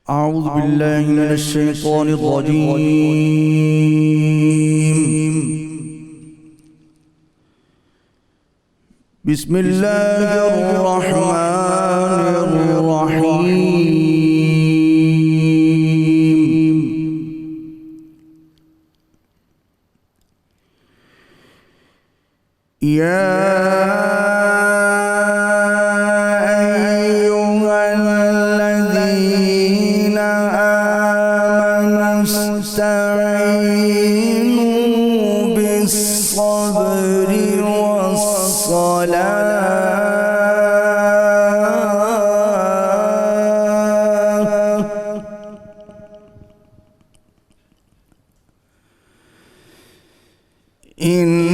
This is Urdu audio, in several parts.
أعوذ بالله من الشيطان الرجيم. بسم الله الرحمن الرحيم. يا استعينوا بالصبر والصلاة إن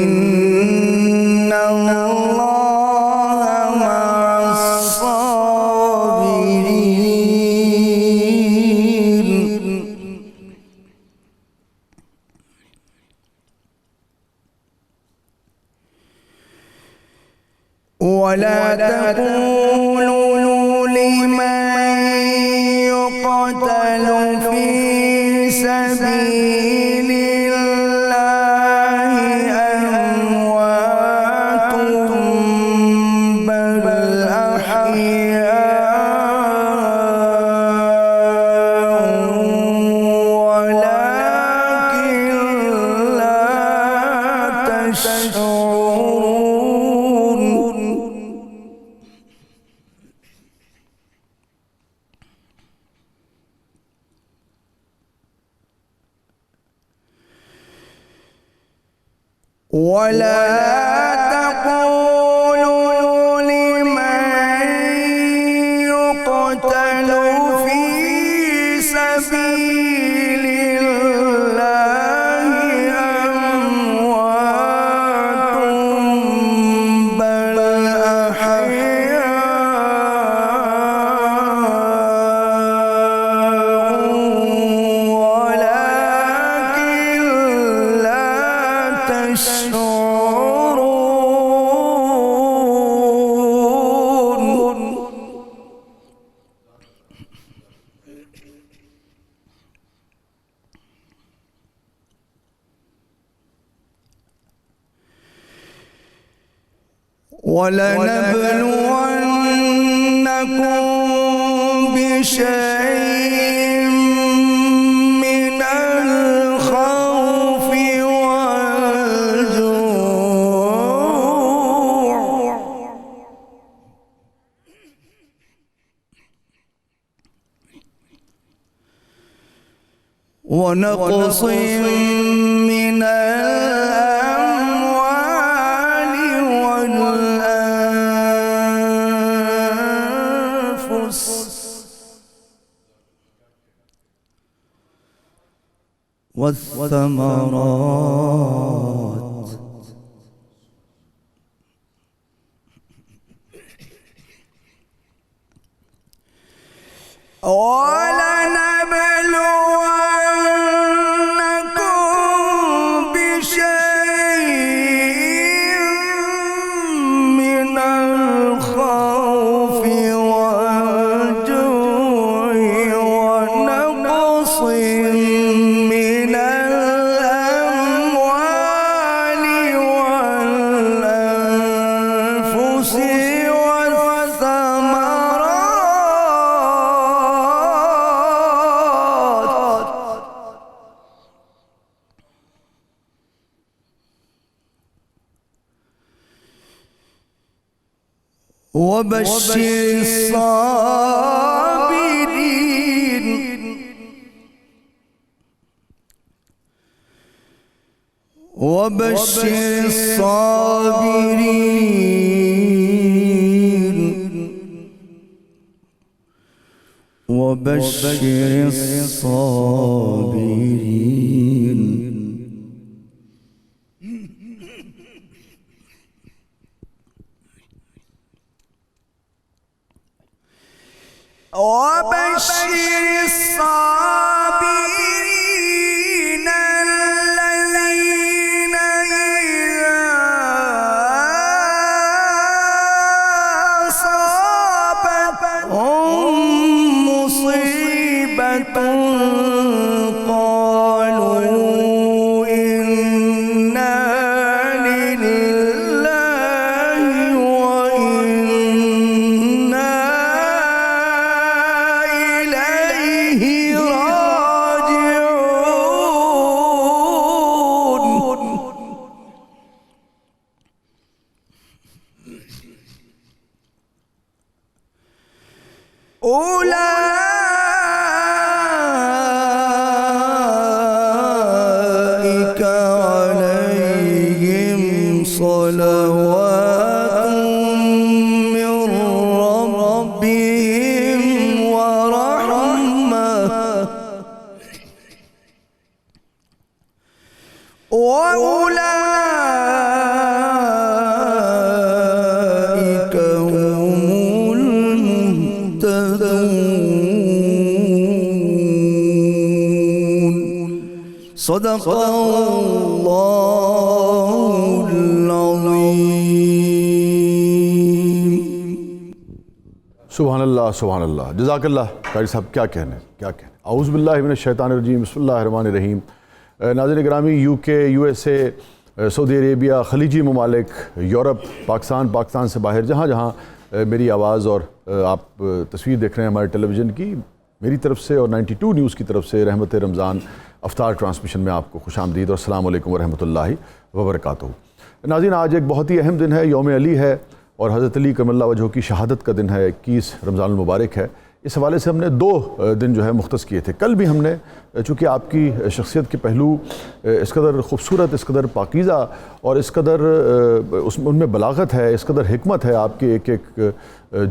الله مع الصابرين. ولا تقولوا لمن يقتل في سبيل الله أموات بل أحياء ولكن لا تشعرون. ولا تقولوا لمن يقتل في سبيل الله أموات بل أحياء ولكن لا تشعرون. ولنبلونكم بشيء من الخوف والجوع ونقص من الأموال والأنفس والثمرات ولنبلونكم بشيء من الخوف والجوع ونقص من الأموال والأنفس والثمرات وبشر الصابرين. وبشر الصابرين. وبشر الصابرين. وبشر الصابرين الذين إذا أصابتهم مصيبة أولئك عليهم صلوات من ربهم ورحمة وأولئك هم المهتدون. صدق الله العظيم. سبحان اللہ سبحان اللہ. جزاک اللہ قاری صاحب. کیا کہنے اعوذ باللہ من الشیطان الرجیم. بسم اللہ الرحمن الرحیم. ناظرین گرامی، یو کے، یو ایس اے، سعودی عربیہ، خلیجی ممالک، یورپ، پاکستان سے باہر جہاں جہاں میری آواز اور آپ تصویر دیکھ رہے ہیں ہمارے ٹیلی ویژن کی، میری طرف سے اور 92 نیوز کی طرف سے رحمت رمضان افطار ٹرانسمیشن میں آپ کو خوش آمدید اور السلام علیکم ورحمۃ اللہ وبرکاتہ. ناظرین، آج ایک بہت ہی اہم دن ہے، یوم علی ہے اور حضرت علی کرم اللہ وجہہ کی شہادت کا دن ہے، 21 رمضان المبارک ہے. اس حوالے سے ہم نے 2 دن جو ہے مختص کیے تھے. کل بھی ہم نے، چونکہ آپ کی شخصیت کے پہلو اس قدر خوبصورت، اس قدر پاکیزہ اور اس قدر ان میں بلاغت ہے، اس قدر حکمت ہے آپ کے ایک ایک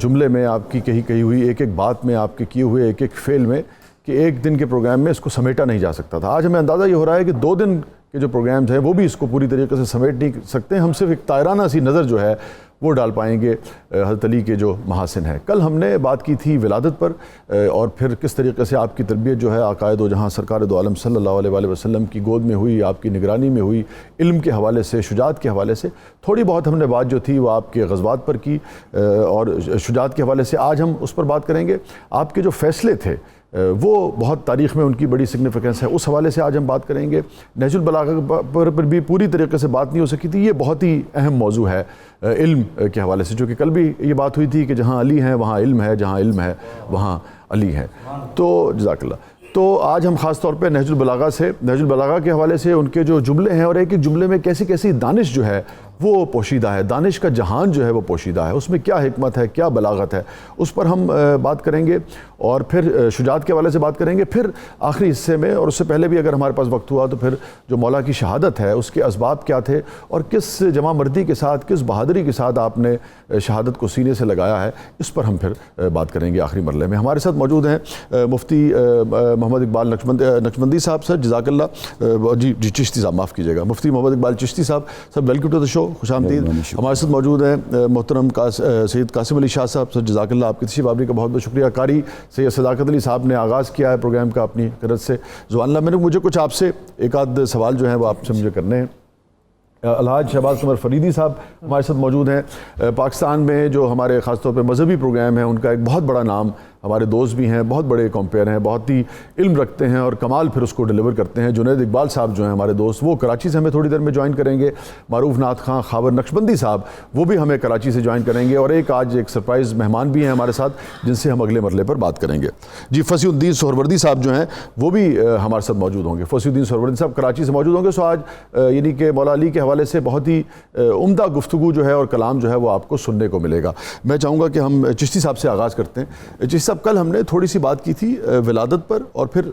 جملے میں، آپ کی کہی ہوئی ایک ایک بات میں، آپ کے کیے ہوئے ایک ایک فعل میں، کہ ایک دن کے پروگرام میں اس کو سمیٹا نہیں جا سکتا تھا. آج ہمیں اندازہ یہ ہو رہا ہے کہ 2 دن کے جو پروگرامز ہیں وہ بھی اس کو پوری طریقے سے سمیٹ نہیں سکتے. ہم صرف ایک طائرانہ سی نظر جو ہے وہ ڈال پائیں گے حضرت علی کے جو محاسن ہیں. کل ہم نے بات کی تھی ولادت پر، اور پھر کس طریقے سے آپ کی تربیت جو ہے آقائے دو جہاں سرکار دو عالم صلی اللہ علیہ وآلہ وسلم کی گود میں ہوئی، آپ کی نگرانی میں ہوئی، علم کے حوالے سے، شجاعت کے حوالے سے. تھوڑی بہت ہم نے بات جو تھی وہ آپ کے غزوات پر کی اور شجاعت کے حوالے سے. آج ہم اس پر بات کریں گے. آپ کے جو فیصلے تھے وہ بہت تاریخ میں ان کی بڑی سگنیفیکنس ہے، اس حوالے سے آج ہم بات کریں گے. نہج البلاغہ پر بھی پوری طریقے سے بات نہیں ہو سکی تھی. یہ بہت ہی اہم موضوع ہے علم کے حوالے سے، جو کہ کل بھی یہ بات ہوئی تھی کہ جہاں علی ہیں وہاں علم ہے، جہاں علم ہے وہاں علی ہے. تو جزاک اللہ. تو آج ہم خاص طور پہ نہج البلاغہ کے حوالے سے ان کے جو جملے ہیں اور ایک ایک جملے میں کیسی کیسی دانش جو ہے وہ پوشیدہ ہے، دانش کا جہان جو ہے وہ پوشیدہ ہے، اس میں کیا حکمت ہے، کیا بلاغت ہے، اس پر ہم بات کریں گے. اور پھر شجاعت کے حوالے سے بات کریں گے. پھر آخری حصے میں، اور اس سے پہلے بھی اگر ہمارے پاس وقت ہوا تو پھر جو مولا کی شہادت ہے اس کے اسباب کیا تھے اور کس جمع مردی کے ساتھ، کس بہادری کے ساتھ آپ نے شہادت کو سینے سے لگایا ہے، اس پر ہم پھر بات کریں گے آخری مرحلے میں. ہمارے ساتھ موجود ہیں مفتی محمد اقبال نقشبندی صاحب. سر جزاک اللہ. جی چشتی صاحب، معاف کیجیے گا، مفتی محمد اقبال چشتی صاحب. سر ویلکم ٹو دا شو، خوش آمدید. ہمارے ساتھ موجود ہیں محترم سید قاسم علی شاہ صاحب. سر جزاک اللہ، آپ کی تشریف آوری کا بہت بہت شکریہ. قاری سید صداقت علی صاحب نے آغاز کیا ہے پروگرام کا اپنی قرت سے. زبان اللہ، مجھے کچھ آپ سے ایک آدھ سوال جو ہیں وہ آپ سے مجھے کرنے ہیں. الحاج شہباز قمر فریدی صاحب ہمارے ساتھ موجود ہیں. پاکستان میں جو ہمارے خاص طور پہ مذہبی پروگرام ہیں ان کا ایک بہت بڑا نام، ہمارے دوست بھی ہیں، بہت بڑے کمپیئر ہیں، بہت ہی علم رکھتے ہیں اور کمال پھر اس کو ڈیلیور کرتے ہیں. جنید اقبال صاحب جو ہیں ہمارے دوست، وہ کراچی سے ہمیں تھوڑی دیر میں جوائن کریں گے. معروف نعت خواں خاور نقشبندی صاحب وہ بھی ہمیں کراچی سے جوائن کریں گے. اور آج ایک سرپرائز مہمان بھی ہیں ہمارے ساتھ جن سے ہم اگلے مرحلے پر بات کریں گے. جی فصیح الدین سہروردی صاحب جو ہیں وہ بھی ہمارے ساتھ موجود ہوں گے. فصیح الدین سہروردی صاحب کراچی سے موجود ہوں گے. سو آج یعنی کہ مولا علی کے حوالے سے بہت ہی عمدہ گفتگو جو ہے اور کلام جو ہے وہ آپ کو سننے کو ملے گا. میں چاہوں گا کہ ہم چشتی صاحب سے آغاز کرتے ہیں. چشتی صاحب، کل ہم نے تھوڑی سی بات کی تھی ولادت پر اور پھر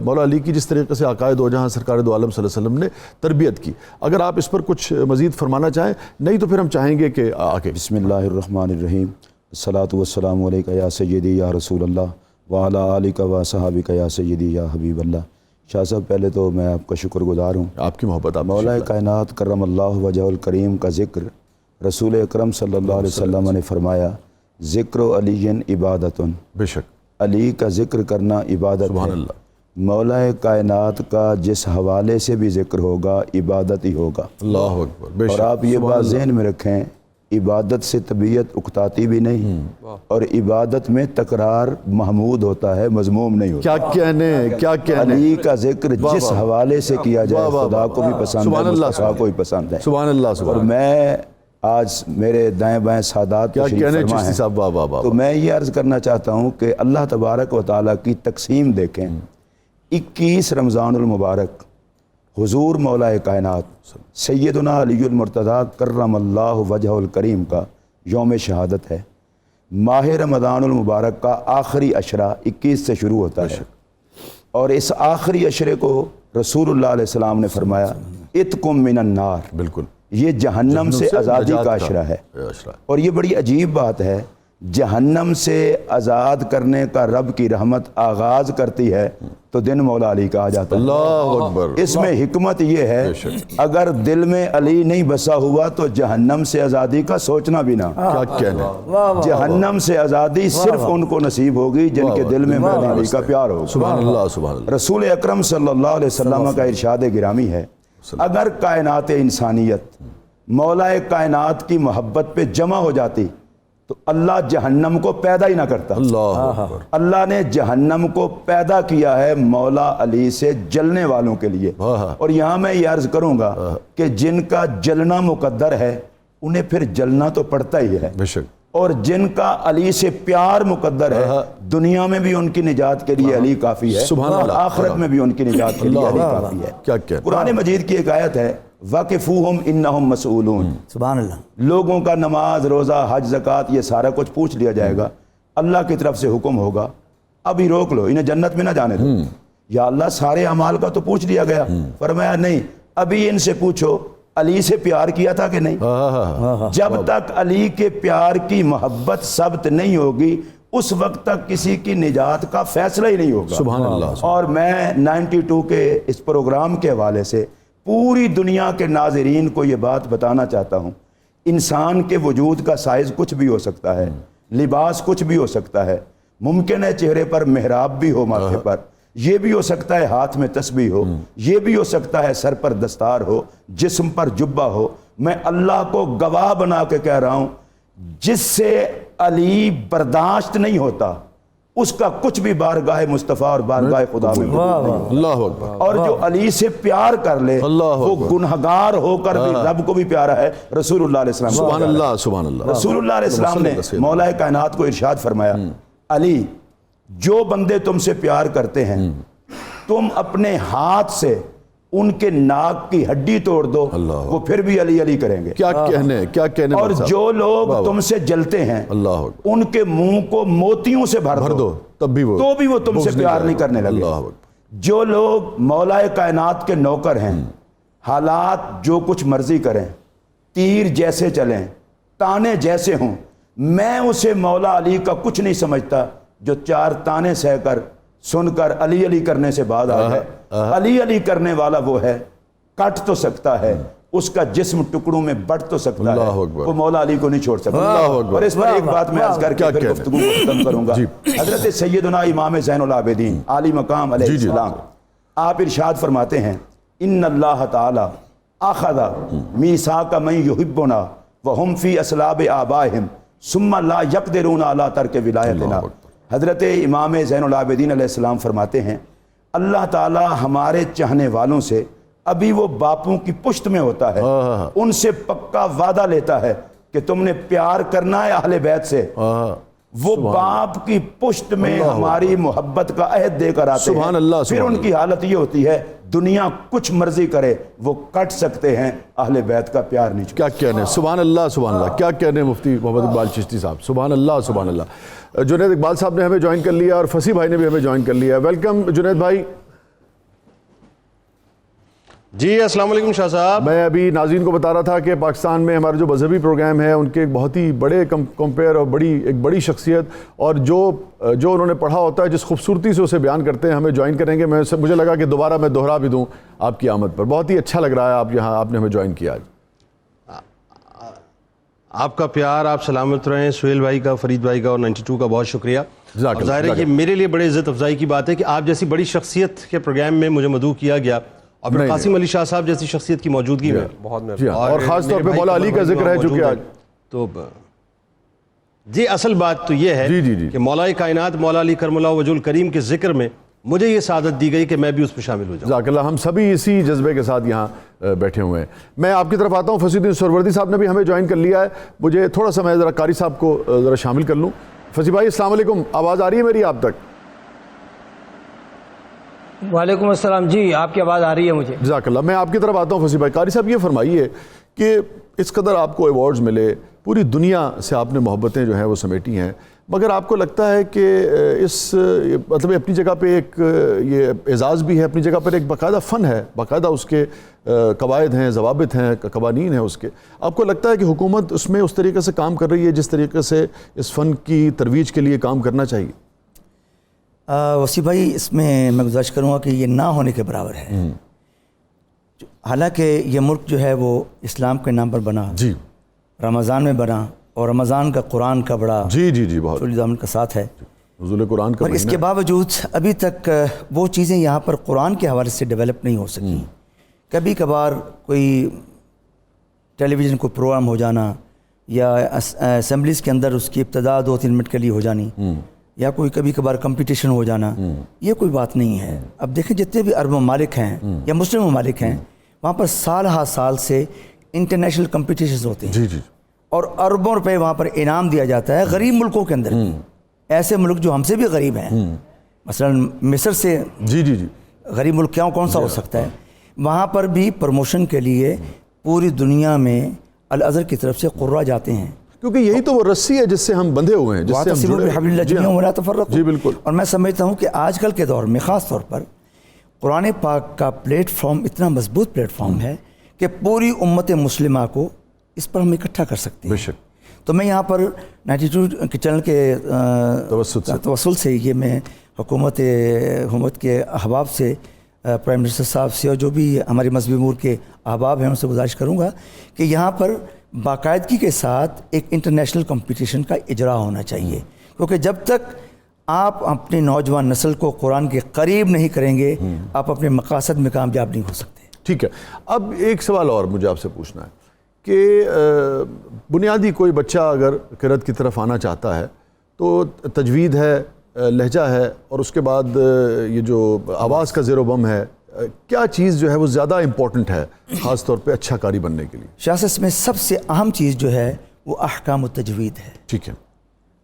مولا علی کی جس طریقے سے آقائے دو جہاں سرکار دو عالم صلی اللہ علیہ وسلم نے تربیت کی. اگر آپ اس پر کچھ مزید فرمانا چاہیں، نہیں تو پھر ہم چاہیں گے کہ آگے. بسم اللہ الرحمن الرحیم. الصلاۃ والسلام علیکہ یا سیدی یا رسول اللہ وعلی آلکہ و صحابکہ یا سیدی یا حبیب اللہ. شاہ صاحب، پہلے تو میں آپ کا شکر گزار ہوں. آپ کی محبت. آپ مولا کائنات کرم اللہ وجہ الکریم کا ذکر رسول اکرم صلی اللہ علیہ وسلم نے فرمایا، ذکر علی عبادت. بے شک علی کا ذکر کرنا عبادت. سبحان اللہ. مولا کائنات کا جس حوالے سے بھی ذکر ہوگا عبادت ہی ہوگا. اللہ اکبر. بے شک. اور آپ یہ بات ذہن میں رکھیں، عبادت سے طبیعت اکتاتی بھی نہیں اور عبادت میں تکرار محمود ہوتا ہے، مذموم نہیں ہوتا. کیا کہنے علی کا ذکر جس حوالے سے کیا جائے خدا کو بھی پسند ہے، مصطفیٰ کو بھی پسند ہے. سبحان اللہ. اور میں آج میرے دائیں بائیں سادات تشریف فرما ہیں، تو میں یہ عرض کرنا چاہتا ہوں کہ اللہ تبارک و تعالیٰ کی تقسیم دیکھیں. 21 رمضان المبارک حضور مولا کائنات سیدنا علی المرتضیٰ کرم اللہ وجہ الکریم کا یوم شہادت ہے. ماہ رمضان المبارک کا آخری عشرہ 21 سے شروع ہوتا ہے، اور اس آخری عشرے کو رسول اللہ علیہ السلام نے فرمایا اتقم من النار، بالکل یہ جہنم سے آزادی کا عشرہ ہے۔ اور یہ بڑی عجیب بات ہے، جہنم سے آزاد کرنے کا رب کی رحمت آغاز کرتی ہے تو دن مولا علی کا آ جاتا ہے۔ اللہ اکبر۔ اس میں حکمت یہ ہے، اگر دل میں علی نہیں بسا ہوا تو جہنم سے آزادی کا سوچنا بھی نہ۔ کیا کہنے، جہنم سے آزادی صرف ان کو نصیب ہوگی جن کے دل میں مولا علی کا پیار ہوگا۔ سبحان اللہ سبحان اللہ۔ رسول اکرم صلی اللہ علیہ وسلم کا ارشاد گرامی ہے، اگر کائنات انسانیت مولا کائنات کی محبت پہ جمع ہو جاتی تو اللہ جہنم کو پیدا ہی نہ کرتا۔ اللہ اکبر۔ اللہ نے جہنم کو پیدا کیا ہے مولا علی سے جلنے والوں کے لیے۔ اور یہاں میں یہ عرض کروں گا کہ جن کا جلنا مقدر ہے انہیں پھر جلنا تو پڑتا ہی ہے، بے شک، اور جن کا علی سے پیار مقدر ہے دنیا میں بھی ان کی نجات کے لیے علی کافی ہے، سبحان اللہ، آخرت میں بھی ان کی نجات کے لیے علی کافی ہے۔ کیا کہنے۔ قرآن مجید کی ایک آیت ہے وَقِفُوهُمْ إِنَّهُمْ مَسْئُولُونَ، سبحان اللہ۔ لوگوں کا نماز روزہ حج زکوٰۃ یہ سارا کچھ پوچھ لیا جائے گا، اللہ کی طرف سے حکم ہوگا ابھی روک لو، انہیں جنت میں نہ جانے دو۔ یا اللہ سارے اعمال کا تو پوچھ لیا گیا، فرمایا نہیں، ابھی ان سے پوچھو علی سے پیار کیا تھا کہ نہیں۔ جب تک علی کے پیار کی محبت ثبت نہیں ہوگی اس وقت تک کسی کی نجات کا فیصلہ ہی نہیں ہوگا۔ سبحان اللہ۔ اور میں 92 کے اس پروگرام کے حوالے سے پوری دنیا کے ناظرین کو یہ بات بتانا چاہتا ہوں، انسان کے وجود کا سائز کچھ بھی ہو سکتا ہے، لباس کچھ بھی ہو سکتا ہے، ممکن ہے چہرے پر محراب بھی ہو، ماتھے پر یہ بھی ہو سکتا ہے، ہاتھ میں تسبیح ہو، یہ بھی ہو سکتا ہے سر پر دستار ہو، جسم پر جبہ ہو۔ میں اللہ کو گواہ بنا کے کہہ رہا ہوں، جس سے علی برداشت نہیں ہوتا اس کا کچھ بھی بارگاہ مصطفیٰ اور بارگاہ خدا میں قبول نہیں ہوتا۔ اللہ اکبر۔ اور جو علی سے پیار کر لے وہ گنہگار ہو کر بھی رب کو بھی پیارا ہے، رسول اللہ علیہ السلام کو سبحان پیارا ہے۔ اللہ سبحان اللہ۔ رسول اللہ علیہ السلام نے مولا کائنات کو ارشاد فرمایا، علی جو بندے تم سے پیار کرتے ہیں تم اپنے ہاتھ سے ان کے ناک کی ہڈی توڑ دو، وہ پھر بھی علی علی کریں گے۔ کیا کہنے، کیا کہنے۔ اور جو لوگ تم سے جلتے ہیں اللہ اکبر، ان کے منہ کو موتیوں سے بھر دو تب بھی وہ تو بھی وہ تم سے پیار نہیں کرنے لگے۔ اللہ اکبر۔ جو لوگ مولا کائنات کے نوکر ہیں، حالات جو کچھ مرضی کریں، تیر جیسے چلیں، تانے جیسے ہوں، میں اسے مولا علی کا کچھ نہیں سمجھتا جو 4 تانے سہ کر سن کر علی علی کرنے سے بعد آ ہے۔ علی علی کرنے والا وہ ہے، کٹ تو سکتا ہے، اس کا جسم ٹکڑوں میں بٹ تو سکتا ہے، وہ مولا علی کو نہیں چھوڑ سکتا۔ اور اس پر ایک بات میں عرض کر کے پھر گفتگو کو ختم کروں گا۔ حضرت سیدنا امام زین العابدین عالی مقام علیہ السلام آپ ارشاد فرماتے ہیں، ان اللہ تعالی اخذ میثاق من یحبنا وهم فی اصلاب آبائہم ثم لا یقدرون علی ترک ولایتنا۔ حضرت امام زین العابدین علیہ السلام فرماتے ہیں، اللہ تعالی ہمارے چاہنے والوں سے ابھی وہ باپوں کی پشت میں ہوتا ہے، ان سے پکا وعدہ لیتا ہے کہ تم نے پیار کرنا ہے اہل بیت سے، وہ باپ کی پشت میں ہماری محبت کا عہد دے کر آتے ہیں، پھر ان کی حالت یہ ہوتی ہے دنیا کچھ مرضی کرے وہ کٹ سکتے ہیں، اہل بیت کا پیار نہیں چھوڑتے۔ کیا کہنے، سبحان اللہ سبحان اللہ۔ کیا کہنے مفتی محمد اقبال چشتی صاحب، سبحان اللہ سبحان اللہ۔ جنید اقبال صاحب نے ہمیں جوائن کر لیا اور فصیح بھائی نے بھی ہمیں جوائن کر لیا۔ ویلکم جنید بھائی۔ جی السلام علیکم شاہ صاحب۔ میں ابھی ناظرین کو بتا رہا تھا کہ پاکستان میں ہمارے جو مذہبی پروگرام ہے ان کے ایک بہت ہی بڑے کمپیئر اور ایک بڑی شخصیت اور جو انہوں نے پڑھا ہوتا ہے جس خوبصورتی سے اسے بیان کرتے ہیں ہمیں جوائن کریں گے۔ مجھے لگا کہ دوبارہ میں دوہرا بھی دوں آپ کی آمد پر، بہت ہی اچھا لگ رہا ہے آپ نے ہمیں جوائن کیا آج۔ آپ کا پیار، آپ سلامت رہیں، سہیل بھائی کا، فرید بھائی کا اور 92 کا بہت شکریہ۔ ظاہر ہے کہ میرے لیے بڑے عزت افزائی کی بات ہے کہ آپ جیسی بڑی شخصیت کے پروگرام میں مجھے مدعو کیا گیا اور پھر قاسم علی شاہ صاحب جیسی شخصیت کی موجودگی میں بہت اور خاص طور پہ مولا علی کا ذکر ہے چونکہ آج تو جی اصل بات تو یہ ہے کہ مولا کائنات مولا علی کرم اللہ وجہ الکریم کے ذکر میں مجھے یہ سعادت دی گئی کہ میں بھی اس میں شامل ہو جاؤں۔ جزاک اللہ، ہم سبھی اسی جذبے کے ساتھ یہاں بیٹھے ہوئے ہیں۔ میں آپ کی طرف آتا ہوں، فصیح الدین سہروردی صاحب نے بھی ہمیں جوائن کر لیا ہے، مجھے تھوڑا سا میں ذرا قاری صاحب کو ذرا شامل کر لوں۔ فصیح بھائی السلام علیکم، آواز آ رہی ہے میری آپ تک؟ وعلیکم السلام، جی آپ کی آواز آ رہی ہے مجھے۔ جزاک اللہ، میں آپ کی طرف آتا ہوں فصیح بھائی۔ قاری صاحب یہ فرمائیے کہ اس قدر آپ کو ایوارڈز ملے، پوری دنیا سے آپ نے محبتیں جو ہیں وہ سمیٹی ہیں، مگر آپ کو لگتا ہے کہ اس مطلب اپنی جگہ پہ ایک یہ اعزاز بھی ہے، اپنی جگہ پر ایک باقاعدہ فن ہے، باقاعدہ اس کے قواعد ہیں، ضوابط ہیں، قوانین ہیں اس کے، آپ کو لگتا ہے کہ حکومت اس میں اس طریقے سے کام کر رہی ہے جس طریقے سے اس فن کی ترویج کے لیے کام کرنا چاہیے؟ وسیع بھائی، اس میں گزارش کروں گا کہ یہ نہ ہونے کے برابر ہے۔ حالانکہ یہ ملک جو ہے وہ اسلام کے نام پر بنا، جی، رمضان میں بنا، اور رمضان کا قرآن کا بڑا جی بہت دامن کا ساتھ ہے، نزول قرآن کا اور اس کے باوجود ابھی تک وہ چیزیں یہاں پر قرآن کے حوالے سے ڈیولپ نہیں ہو سکی۔ کبھی کبھار کوئی ٹیلی ویژن کو پروگرام ہو جانا، یا اسمبلیز کے اندر اس کی ابتدا 2-3 منٹ کے لیے ہو جانی، یا کوئی کبھی کبھار کمپٹیشن ہو جانا، یہ کوئی بات نہیں ہے۔ اب دیکھیں جتنے بھی عرب ممالک ہیں یا مسلم ممالک ہیں، وہاں پر سال ہر سال سے انٹرنیشنل کمپٹیشنز ہوتے ہیں، جی اور اربوں روپے وہاں پر انعام دیا جاتا ہے غریب ملکوں کے اندر بھی، ایسے ملک جو ہم سے بھی غریب ہیں، مثلا مصر سے جی غریب ملک کون سا ہو سکتا ہے؟ وہاں پر بھی پروموشن کے لیے پوری دنیا میں الازہر کی طرف سے قراء جاتے ہیں، کیونکہ یہی تو وہ رسی ہے جس سے ہم بندھے ہوئے ہیں، جس سے ہم وَاعْتَصِمُوا جڑے بِحَبْلِ اللَّهِ جَمِيعًا وَلَا تَفَرَّقُوا۔ جی بالکل۔ اور میں سمجھتا ہوں کہ آج کل کے دور میں خاص طور پر قرآن پاک کا پلیٹ فارم اتنا مضبوط پلیٹ فارم ہے کہ پوری امت مسلمہ کو اس پر ہم اکٹھا کر سکتے ہیں۔ بے شک۔ تو میں یہاں پر 92 کے چینل کے توسل سے یہ میں حکومت کے احباب سے، پرائم منسٹر صاحب سے، اور جو بھی ہمارے مذہبی امور کے احباب ہیں ان سے گزارش کروں گا کہ یہاں پر باقاعدگی کے ساتھ ایک انٹرنیشنل کمپٹیشن کا اجرا ہونا چاہیے، کیونکہ جب تک آپ اپنی نوجوان نسل کو قرآن کے قریب نہیں کریں گے، آپ اپنے مقاصد میں کامیاب نہیں ہو سکتے۔ ٹھیک ہے، اب ایک سوال اور مجھے آپ سے پوچھنا ہے کہ بنیادی کوئی بچہ اگر قرأت کی طرف آنا چاہتا ہے تو تجوید ہے، لہجہ ہے، اور اس کے بعد یہ جو آواز کا زیر و بم ہے، کیا چیز جو ہے وہ زیادہ امپورٹنٹ ہے خاص طور پہ اچھا قاری بننے کے لیے؟ شاست میں سب سے اہم چیز جو ہے وہ احکام التجوید ہے۔ ٹھیک ہے،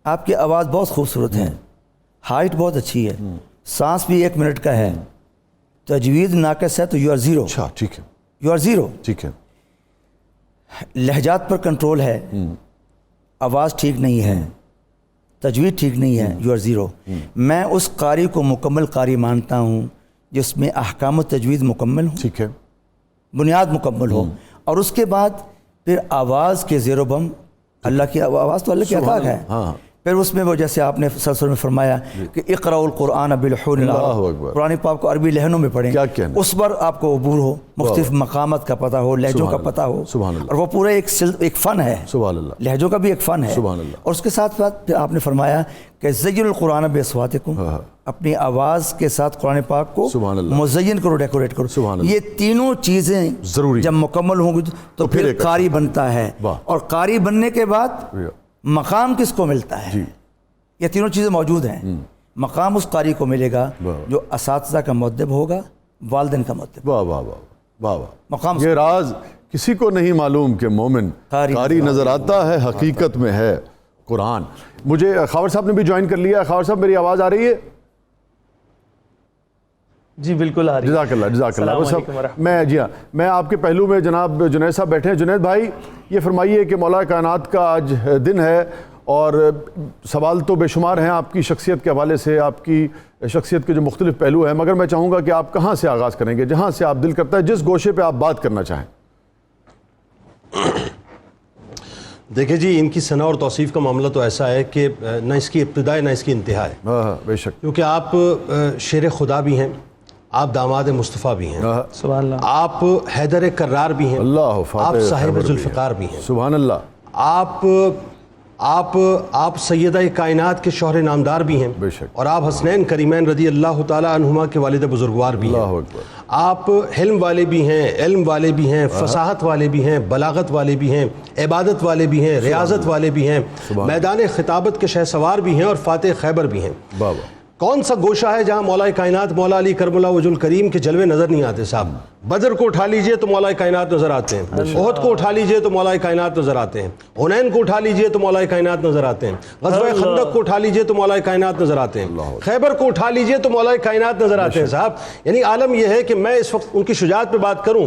آپ کی آواز بہت خوبصورت ہے، ہائٹ بہت اچھی ہے، سانس بھی 1 منٹ کا ہے، تجوید ناقص ہے تو یو آر زیرو۔ اچھا، ٹھیک ہے، یو آر زیرو۔ ٹھیک ہے، لہجات پر کنٹرول ہے، آواز ٹھیک نہیں ہے، تجوید ٹھیک نہیں ہے، یو آر زیرو۔ میں اس قاری کو مکمل قاری مانتا ہوں جس میں احکام التجوید مکمل ہوں، ٹھیک ہے، بنیاد مکمل ہو، اور اس کے بعد پھر آواز کے زیر و بم، اللہ کی آواز تو اللہ کی عطا ہے، پھر اس میں وہ جیسے آپ نے سلسلے میں فرمایا کہ اقرأوا القرآن بالحور العرب، قرآن پاک کو عربی لہنوں میں پڑھیں، اس پر آپ کو عبور ہو، مختلف مقامات کا پتہ ہو، لہجوں کا پتہ ہو، اور وہ پورا ایک فن ہے، سبحان اللہ، لہجوں کا بھی ایک فن ہے، اور اس کے ساتھ ساتھ پھر آپ نے فرمایا کہ زین القرآن باصواتکم، اپنی آواز کے ساتھ قرآن پاک کو مزین کرو، ڈیکوریٹ کرو۔ یہ تینوں چیزیں جب مکمل ہوں گی تو پھر قاری بنتا ہے، اور قاری بننے کے بعد مقام کس کو ملتا ہے؟ یہ تینوں چیزیں موجود ہیں۔ مقام اس قاری کو ملے گا جو اساتذہ کا مؤدب ہوگا، والدین کا مؤدب۔ واہ واہ واہ واہ واہ، مقام یہ راز کسی کو نہیں معلوم کہ مومن قاری نظر آتا ہے، حقیقت میں ہے قرآن۔ مجھے خاور صاحب نے بھی جوائن کر لیا۔ خاور صاحب میری آواز آ رہی ہے؟ جی بالکل آ رہی ہے۔ جزاک اللہ، جزاک اللہ۔ میں آپ کے پہلو میں جناب جنید صاحب بیٹھے ہیں۔ جنید بھائی، یہ فرمائیے کہ مولا کائنات کا آج دن ہے، اور سوال تو بے شمار ہیں آپ کی شخصیت کے حوالے سے، آپ کی شخصیت کے جو مختلف پہلو ہیں، مگر میں چاہوں گا کہ آپ کہاں سے آغاز کریں گے، جہاں سے آپ دل کرتا ہے، جس گوشے پہ آپ بات کرنا چاہیں۔ دیکھیں جی، ان کی ثنا اور توصیف کا معاملہ تو ایسا ہے کہ نہ اس کی ابتدا ہے نہ اس کی انتہا ہے۔ بے شک، کیونکہ آپ شیر خدا بھی ہیں، آپ داماد مصطفیٰ بھی ہیں، سبحان اللہ، آپ حیدر کرار بھی ہیں، آپ صاحب ذوالفقار بھی ہیں، سبحان اللہ، آپ سیدہ کائنات کے شوہر نامدار بھی ہیں، اور آپ حسنین کریمین رضی اللہ تعالی عنہما کے والد بزرگوار بھی ہیں۔ آپ حلم والے بھی ہیں، علم والے بھی ہیں، فصاحت والے بھی ہیں، بلاغت والے بھی ہیں، عبادت والے بھی ہیں، ریاضت والے بھی ہیں، میدان خطابت کے شہسوار بھی ہیں، اور فاتح خیبر بھی ہیں۔ کون سا گوشہ ہے جہاں مولا کائنات مولا علی کرم اللہ وجہ الکریم کے جلوے نظر نہیں آتے صاحب؟ بدر کو اٹھا لیجئے تو مولا کائنات نظر آتے ہیں، احد کو اٹھا لیجئے تو مولا کائنات نظر آتے ہیں، حنین کو اٹھا لیجئے تو مولا کائنات نظر آتے ہیں، غزوہ خندق کو اٹھا لیجئے تو مولا کائنات نظر آتے ہیں، خیبر کو اٹھا لیجئے تو مولا کائنات نظر آتے ہیں صاحب۔ یعنی عالم یہ ہے کہ میں اس وقت ان کی شجاعت پہ بات کروں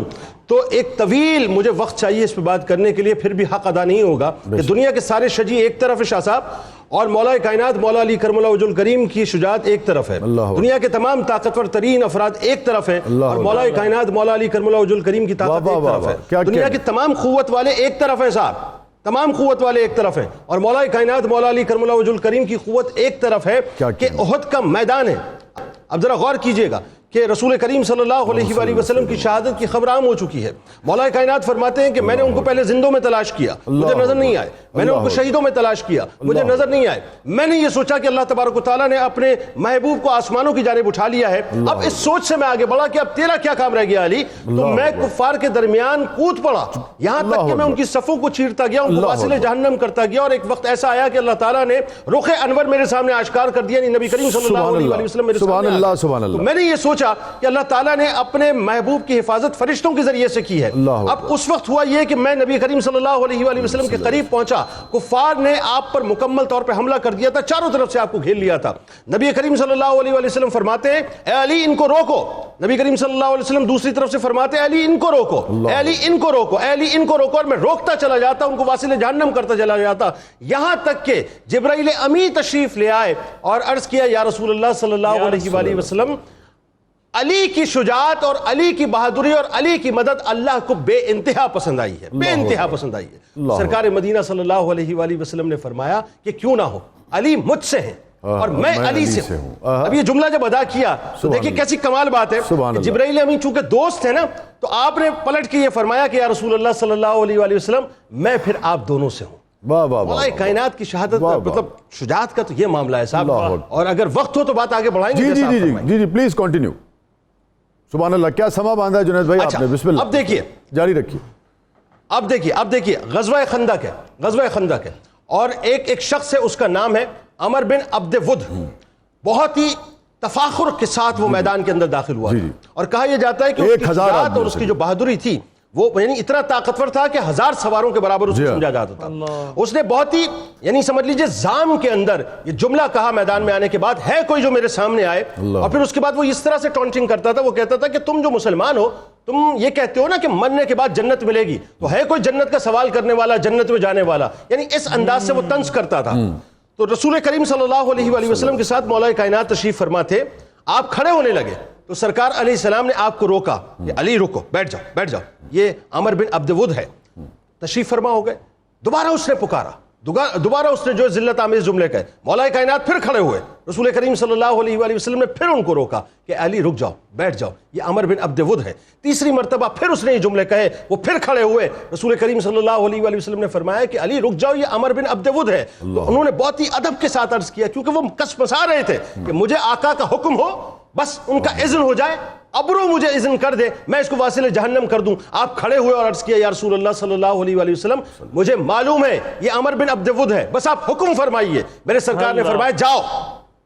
تو ایک طویل مجھے وقت چاہیے اس پہ بات کرنے کے لیے، پھر بھی حق ادا نہیں ہوگا کہ دنیا کے سارے شجی ایک طرف ہے شاہ صاحب، اور مولا کائنات مولا علی کرم اللہ وجہ الکریم کی شجاعت ایک طرف ہے، دنیا کے تمام طاقتور ترین افراد ایک طرف ہیں، اور مولا کائنات مولا علی کرم اللہ وجہ الکریم کی طاقت ایک طرف ہے، دنیا کے تمام قوت والے ایک طرف ہیں صاحب، تمام قوت والے ایک طرف ہیں، اور مولا کائنات مولا علی کرم اللہ وجہ الکریم کی قوت ایک طرف ہے کہ احد کا میدان ہے۔ اب ذرا غور کیجئے گا کہ رسول کریم صلی اللہ علیہ وآلہ وسلم کی شہادت کی خبر عام ہو چکی ہے، مولا کائنات فرماتے ہیں کہ میں نے ان کو پہلے زندوں میں تلاش کیا، مجھے نظر نہیں آئے، میں نے ان کو شہیدوں میں تلاش کیا، مجھے نظر نہیں آئے، میں نے یہ سوچا کہ اللہ تبارک و تعالیٰ نے اپنے محبوب کو آسمانوں کی جانب اٹھا لیا ہے، اب اس سوچ سے میں آگے بڑھا کہ اب تیرا کیا کام رہ گیا علی، تو میں کفار کے درمیان کود پڑا، یہاں تک کہ میں ان کی صفوں کو چیرتا گیا، ان کو واصل جہنم کرتا گیا، اور ایک وقت ایسا آیا کہ اللہ تعالیٰ نے رخ انور میرے سامنے آشکار کر دیا، نبی کریم صلی اللہ علیہ وآلہ وسلم میرے سامنے آیا، تو میں نے یہ سوچا کہ اللہ تعالیٰ نے اپنے محبوب کی حفاظت فرشتوں کے ذریعے سے کی ہے۔ اب اس وقت ہوا یہ کہ میں نبی کریم صلی اللہ علیہ وآلہ وسلم کے قریب پہنچا، کفار نے آپ پر مکمل طور پر حملہ کر دیا تھا، چاروں طرف سے آپ کو گھیر لیا تھا، نبی کریم صلی اللہ علیہ وآلہ وسلم فرماتے ہیں اے علی ان کو روکو، نبی کریم صلی اللہ علیہ وسلم دوسری طرف سے فرماتے ہیں علی ان کو روکو، اے علی ان کو روکو، اے علی ان کو روکو، اور میں روکتا چلا جاتا، ان کو واصل جہنم کرتا چلا جاتا، یہاں تک کہ جبرائیل امی تشریف لے آئے اور عرض کیا یا رسول اللہ صلی اللہ علیہ وآلہ وسلم علی کی شجاعت اور علی کی بہادری اور علی کی مدد اللہ کو بے انتہا پسند آئی ہے، بے انتہا پسند آئی ہے۔ سرکار مدینہ صلی اللہ علیہ وآلہ وسلم نے فرمایا کہ کیوں نہ ہو، علی مجھ سے ہیں اور میں علی سے ہوں۔ اب یہ جملہ جب ادا کیا تو دیکھیں کیسی کمال بات ہے، جبرائیل امین چونکہ دوست ہے نا، تو آپ نے پلٹ کے یہ فرمایا کہ یا رسول اللہ صلی اللہ علیہ وآلہ وسلم میں پھر آپ دونوں سے ہوں۔ مولا کائنات کی شہادت، مطلب شجاعت کا تو یہ معاملہ ہے صاحب، اور اگر وقت ہو تو بات آگے بڑھائیں گے۔ جی جی پلیز کنٹینیو۔ سبحان اللہ، کیا سما باندھا ہے جنید بھائی آپ نے، بسم اللہ، اب دیکھیے جاری رکھیے۔ اب دیکھیے غزوہ خندق ہے، غزوہ خندق ہے، اور ایک شخص ہے، اس کا نام ہے عمر بن عبد ود، بہت ہی تفاخر کے ساتھ وہ میدان کے اندر داخل ہوا، اور کہا یہ جاتا ہے کہ اس کی شجاعت اور اس کی جو بہادری تھی وہ یعنی اتنا طاقتور تھا کہ 1000 سواروں کے برابر اس کو سمجھا جاتا تھا۔ اس نے بہت ہی یعنی سمجھ لیجئے زام کے اندر یہ جملہ کہا میدان میں آنے کے بعد، ہے کوئی جو میرے سامنے آئے، اور پھر اس کے بعد وہ اس طرح سے ٹونٹنگ کرتا تھا، وہ کہتا تھا کہ تم جو مسلمان ہو، تم یہ کہتے ہو نا کہ مرنے کے بعد جنت ملے گی، تو ہے کوئی جنت کا سوال کرنے والا، جنت میں جانے والا، یعنی اس انداز سے وہ طنز کرتا تھا۔ تو رسول کریم صلی اللہ علیہ وآلہ وسلم کے ساتھ مولا کائنات تشریف فرما تھے، آپ کھڑے ہونے لگے تو سرکار علیہ السلام نے آپ کو روکا کہ علی رکو، بیٹھ جاؤ بیٹھ جاؤ، یہ عمر بن عبد ود ہے، تشریف فرما ہو گئے۔ دوبارہ اس نے پکارا، دوبارہ اس نے جو ذلت آمیز جملے کہے، مولا کائنات پھر کھڑے ہوئے، رسول کریم صلی اللہ علیہ وآلہ وسلم نے پھر ان کو روکا کہ علی رک جاؤ بیٹھ جاؤ، یہ عمر بن عبد ود ہے۔ تیسری مرتبہ پھر اس نے یہ جملے کہے، وہ پھر کھڑے ہوئے، رسول کریم صلی اللہ علیہ وآلہ وسلم نے فرمایا کہ علی رک جاؤ، یہ عمر بن عبد ود ہے۔ انہوں نے بہت ہی ادب کے ساتھ عرض کیا، کیونکہ وہ کسمسا رہے تھے کہ مجھے آقا کا حکم ہو، بس ان کا اذن ہو جائے، ابرو مجھے اذن کر دے، میں اس کو واصل جہنم کر دوں۔ آپ کھڑے ہوئے اور عرض کیا یا رسول اللہ صلی اللہ علیہ وآلہ وسلم مجھے معلوم ہے یہ عمر بن عبد ود ہے، بس آپ حکم فرمائیے۔ میرے سرکار نے فرمایا جاؤ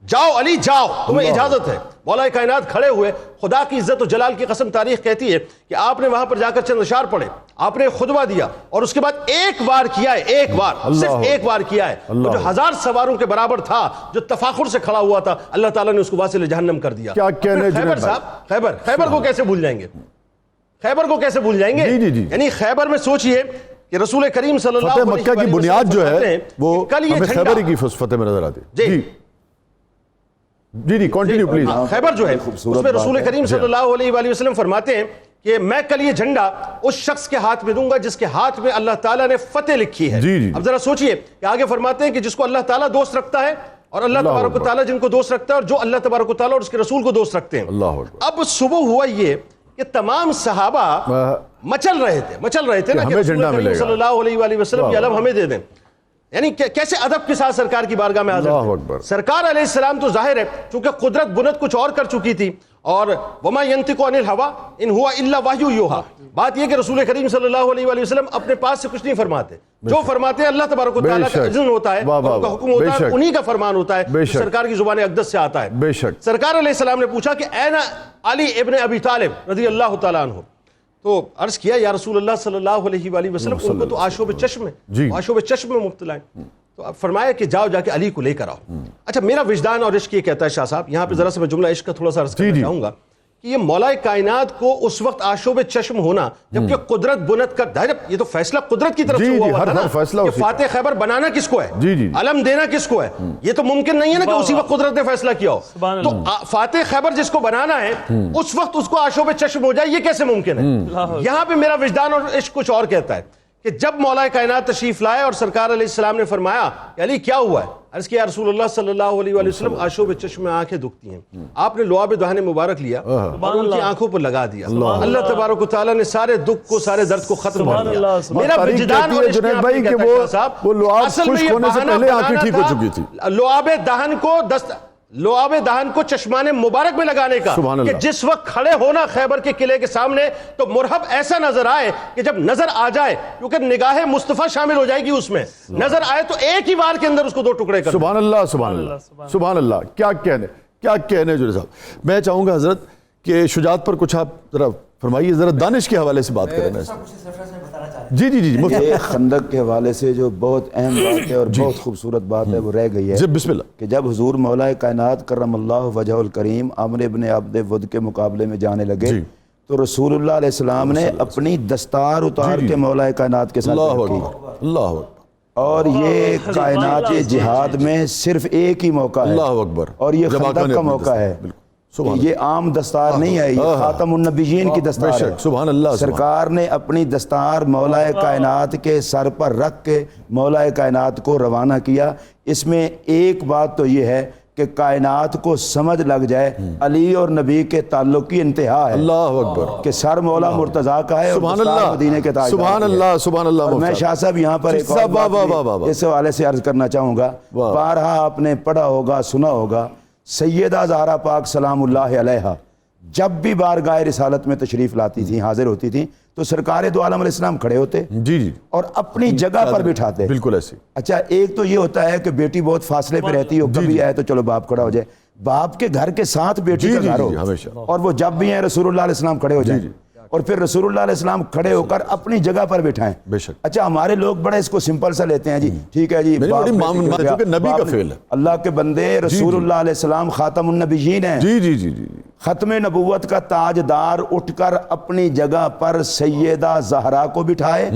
جاؤ علی جاؤ، تمہیں اجازت ہے۔ مولا کائنات کھڑے ہوئے، خدا کی عزت و جلال کی قسم تاریخ کہتی ہے کہ آپ نے وہاں پر جا کر چند اشعار پڑھے، آپ نے خطبہ دیا، اور اس کے بعد ایک بار کیا ہے، ایک بار، صرف ایک بار کیا ہے، جو 1000 سواروں کے برابر تھا، جو تفاخر سے کھڑا ہوا تھا، اللہ تعالیٰ نے اس کو واصل جہنم کر دیا۔ کیا کہنے خیبر صاحب، خیبر کو کیسے بھول جائیں گے، خیبر کو کیسے بھول جائیں گے؟ یعنی خیبر میں سوچئے کہ رسول کریم صلی اللہ علیہ وسلم، مکہ کی بنیاد جو ہے وہ ہمیں خیبر کی فتح میں نظر آتی ہے۔ جی کنٹینیو پلیز۔ خیبر جو ہے اس میں رسول کریم صلی اللہ علیہ وآلہ وسلم فرماتے ہیں کہ میں کل یہ جھنڈا اس شخص کے ہاتھ میں دوں گا جس کے ہاتھ میں اللہ تعالیٰ نے فتح لکھی ہے۔ اب ذرا سوچئے کہ آگے فرماتے ہیں کہ جس کو اللہ تعالیٰ دوست رکھتا ہے، اور اللہ تبارک و تعالیٰ جن کو دوست رکھتا ہے، اور جو اللہ تبارک و تعالیٰ اور اس کے رسول کو دوست رکھتے ہیں۔ اب صبح ہوا یہ کہ تمام صحابہ مچل رہے تھے نا کہ رسول کریم صلی اللہ علیہ وآلہ وسلم یہ علم ہمیں دے دیں، یعنی کیسے ادب کے ساتھ سرکار کی بارگاہ میں حاضر تھے۔ سرکار علیہ السلام تو ظاہر ہے چونکہ قدرت بنت کچھ اور کر چکی تھی، اور وما ينطق عن الهوى ان هو الا وحی یوحى، بات یہ کہ رسول کریم صلی اللہ علیہ وآلہ وسلم اپنے پاس سے کچھ نہیں فرماتے، جو فرماتے ہیں اللہ تبارک و تعالیٰ کا اذن ہوتا ہے، ان کا حکم ہوتا ہے، انہی کا فرمان ہوتا ہے، سرکار کی زبان اقدس سے آتا ہے۔ سرکار علیہ السلام نے پوچھا کہ این علی ابن ابی طالب رضی اللہ تعالیٰ عنہ، تو عرض کیا یا رسول اللہ صلی اللہ علیہ وآلہ وسلم ان کو تو آشوب چشم ہے، آشوب چشم میں مبتلا ہیں، تو اب فرمایا کہ جاؤ جا کے علی کو لے کر آؤ۔ اچھا میرا وجدان اور عشق یہ کہتا ہے شاہ صاحب، یہاں پہ ذرا سے میں جملہ عشق کا تھوڑا سا عرض کرنا چاہوں گا کہ یہ مولا کائنات کو اس وقت آشوب چشم ہونا جبکہ قدرت بنت کا یہ تو فیصلہ قدرت کی طرف سے ہوا ہوا تھا نا کہ فاتح خیبر بنانا کس کو ہے، علم دینا کس کو ہے، یہ تو ممکن نہیں ہے نا کہ اسی وقت قدرت نے فیصلہ کیا ہو. تو فاتح خیبر جس کو بنانا ہے اس وقت اس کو آشوب چشم ہو جائے، یہ کیسے ممکن ہے؟ یہاں پہ میرا وجدان اور عشق کچھ اور کہتا ہے کہ جب مولا کائنات تشریف لائے اور سرکار علیہ السلام نے فرمایا کہ علی کیا ہوا ہے، عرض کیا رسول اللہ صلی اللہ علیہ وآلہ وسلم آشوب چشم میں آنکھیں دکھتی ہیں. آپ نے لعاب دہن مبارک لیا اور ان کی آنکھوں پر لگا دیا. اللہ تبارک و تعالیٰ نے سارے دکھ کو، سارے درد کو ختم کر دیا. میرا وجدان اور عشق یہاں پہ کہتا ہے صاحب اصل میں یہ بہانہ بنانا تھا لعاب دہن کو چشمان مبارک میں لگانے کا کہ جس وقت کھڑے ہونا خیبر کے قلعے کے سامنے تو مرحب ایسا نظر آئے کہ جب نظر آ جائے، کیونکہ نگاہ مصطفیٰ شامل ہو جائے گی اس میں، نظر آئے تو ایک ہی وار کے اندر اس کو 2 ٹکڑے کر. سبحان اللہ سبحان اللہ سبحان اللہ. کیا کہنے جوڑے صاحب. میں چاہوں گا حضرت کہ شجاعت پر کچھ آپ ذرا فرمائیے، ذرا دانش کے حوالے سے بات کریں. جی جی جی یہ خندق کے حوالے سے جو بہت اہم بات ہے اور بہت خوبصورت بات ہے وہ رہ گئی ہے بسم اللہ کہ جب حضور مولا کائنات کرم اللہ وجہ الکریم عمرو بن عبد ود کے مقابلے میں جانے لگے تو رسول اللہ علیہ السلام نے اپنی دستار اتار کے مولا کائنات کے ساتھ رکھی. اللہ اور یہ کائنات جہاد میں صرف ایک ہی موقع ہے، اللہ اکبر، اور یہ خندق کا موقع ہے. یہ عام دستار نہیں ہے، یہ خاتم النبیین کی دستار ہے. سبحان اللہ. سرکار نے اپنی دستار مولا کائنات کے سر پر رکھ کے مولا کائنات کو روانہ کیا. اس میں ایک بات تو یہ ہے کہ کائنات کو سمجھ لگ جائے علی اور نبی کے تعلق کی انتہا ہے. اللہ اکبر. کہ سر مولا مرتضیٰ کا ہے اور دستار مدینے کے تاجدار. سبحان اللہ سبحان اللہ. میں شاہ صاحب یہاں پر ایک اور بات اس حوالے سے عرض کرنا چاہوں گا. بارہا آپ نے پڑھا ہوگا، سنا ہوگا، سیدہ زہرا پاک سلام اللہ علیہا جب بھی بارگاہ رسالت میں تشریف لاتی تھی، حاضر ہوتی تھی تو سرکار دو عالم علیہ السلام کھڑے ہوتے اور اپنی جگہ پر بٹھاتے. بالکل ایسے. اچھا ایک تو یہ ہوتا ہے کہ بیٹی بہت فاصلے پہ رہتی ہو، کبھی آئے تو چلو باپ کھڑا ہو جائے. باپ کے گھر کے ساتھ بیٹی کا گھر ہو اور وہ جب بھی ہیں رسول اللہ علیہ السلام کھڑے ہو جائیں اور پھر رسول اللہ علیہ السلام کھڑے ہو کر اپنی جگہ پر بٹھائیں. اچھا ہمارے لوگ بڑے اس کو سمپل سا لیتے ہیں، جی ٹھیک ہے جی نبی کا فعل ہے. اللہ کے بندے رسول اللہ علیہ السلام خاتم النبیین ہیں. ختم نبوت کا تاجدار اٹھ کر اپنی جگہ پر سیدہ زہرا کو بٹھائے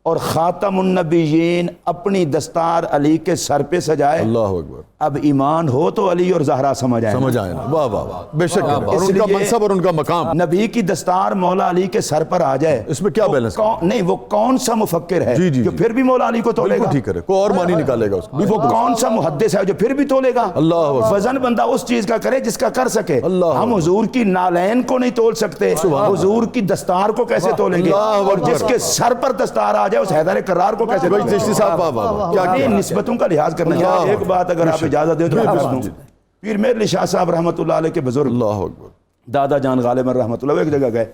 اور خاتم النبیین اپنی دستار علی کے سر پہ سجائے. اللہ اکبر. اب ایمان ہو تو علی اور زہرا سمجھ آئے نا. واہ واہ واہ. بے شک. اور ان کا منصب اور ان کا مقام. نبی کی دستار مولا علی کے سر پر آ جائے، اس میں کیا بیلنس نہیں؟ وہ کون سا مفکر ہے جو پھر بھی مولا علی کو تولے گا؟ ٹھیک ہے، کوئی اور معنی نکالے گا اس کو. وہ کون سا محدث ہے جو پھر بھی تولے گا؟ اللہ. وزن بندہ اس چیز کا کرے جس کا کر سکے. ہم حضور کی نالین کو نہیں تول سکتے، حضور کی دستار کو کیسے تولیں گے؟ اور جس کے سر پر دستار آ جائے اس حیدر کرار کو کیسے تولیں گے؟ نسبتوں کا لحاظ کرنا چاہیے. ایک بات اگر آپ اجازت دیں تو پیر میر علی شاہ صاحب رحمۃ اللہ علیہ کے بزرگ دادا جان غالب رحمۃ اللہ ایک جگہ گئے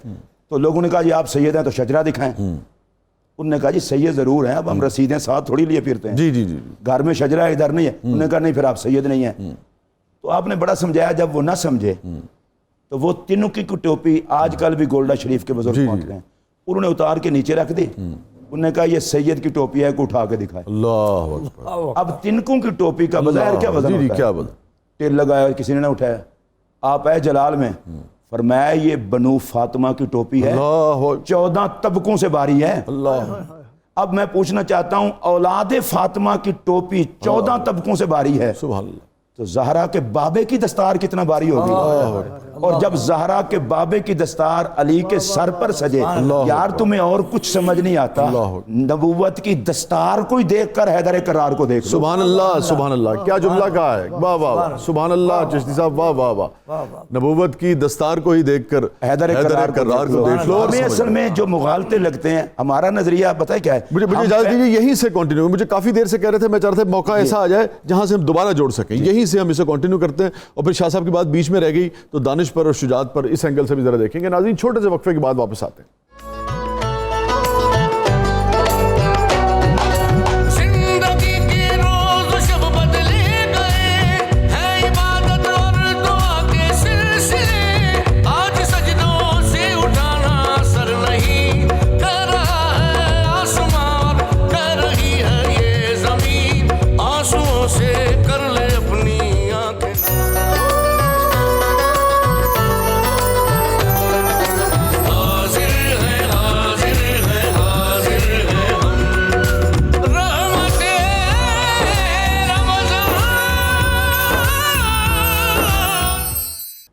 تو لوگوں نے کہا جی آپ سید ہیں تو شجرہ دکھائیں. انہوں نے کہا جی سید ضرور ہیں، اب ہم رسیدیں ساتھ تھوڑی لیے پھرتے ہیں، گھر میں شجرہ ادھر نہیں ہے. انہوں نے کہا نہیں پھر آپ سید نہیں ہیں. تو آپ نے بڑا سمجھایا، جب وہ نہ سمجھے تو وہ تینوں کی ٹوپی آج کل بھی گولڈا شریف کے بزرگ پہنچ گئے، انہوں نے اتار کے نیچے رکھ دی. انہوں نے کہا یہ سید کی ٹوپی ہے، کو اٹھا کے دکھائے. اللہ. اب تنکوں کی ٹوپی کا بظاہر کیا وزن ہوتا ہے؟ ٹیل لگایا کسی نے نہ اٹھایا. آپ آئے جلال میں فرمایا یہ بنو فاطمہ کی ٹوپی ہے، 14 طبقوں سے باری ہے. اب میں پوچھنا چاہتا ہوں اولاد فاطمہ کی ٹوپی 14 طبقوں سے باری ہے تو زہرا کے بابے کی دستار کتنا باری ہوگی؟ اور جب زہرا کے بابے کی دستار علی کے سر پر سجے، یار تمہیں اور کچھ سمجھ نہیں آتا، نبوت کی دستار کو ہی دیکھ کر حیدر کرار کو دیکھ. سبحان اللہ سبحان اللہ. کیا جملہ کہا ہے. واہ واہ سبحان اللہ. چشتی صاحب واہ واہ واہ. نبوت کی دستار کو ہی دیکھ کر حیدر کرار کو دیکھ لو. ہمیں اصل میں جو مغالطے لگتے ہیں، ہمارا نظریہ پتہ ہے کیا ہے؟ مجھے اجازت دیجیے یہیں سے کنٹینیو. مجھے کافی دیر سے کہہ رہے تھے، میں چاہ رہا تھا موقع ایسا آ جائے جہاں سے ہم دوبارہ جوڑ سکیں. یہیں سے ہم اسے کنٹینیو کرتے ہیں اور پھر شاہ صاحب کی بات بیچ میں رہ گئی تو دانش پر اور شجاعت پر اس اینگل سے بھی ذرا دیکھیں گے. ناظرین چھوٹے سے وقفے کے بعد واپس آتے ہیں.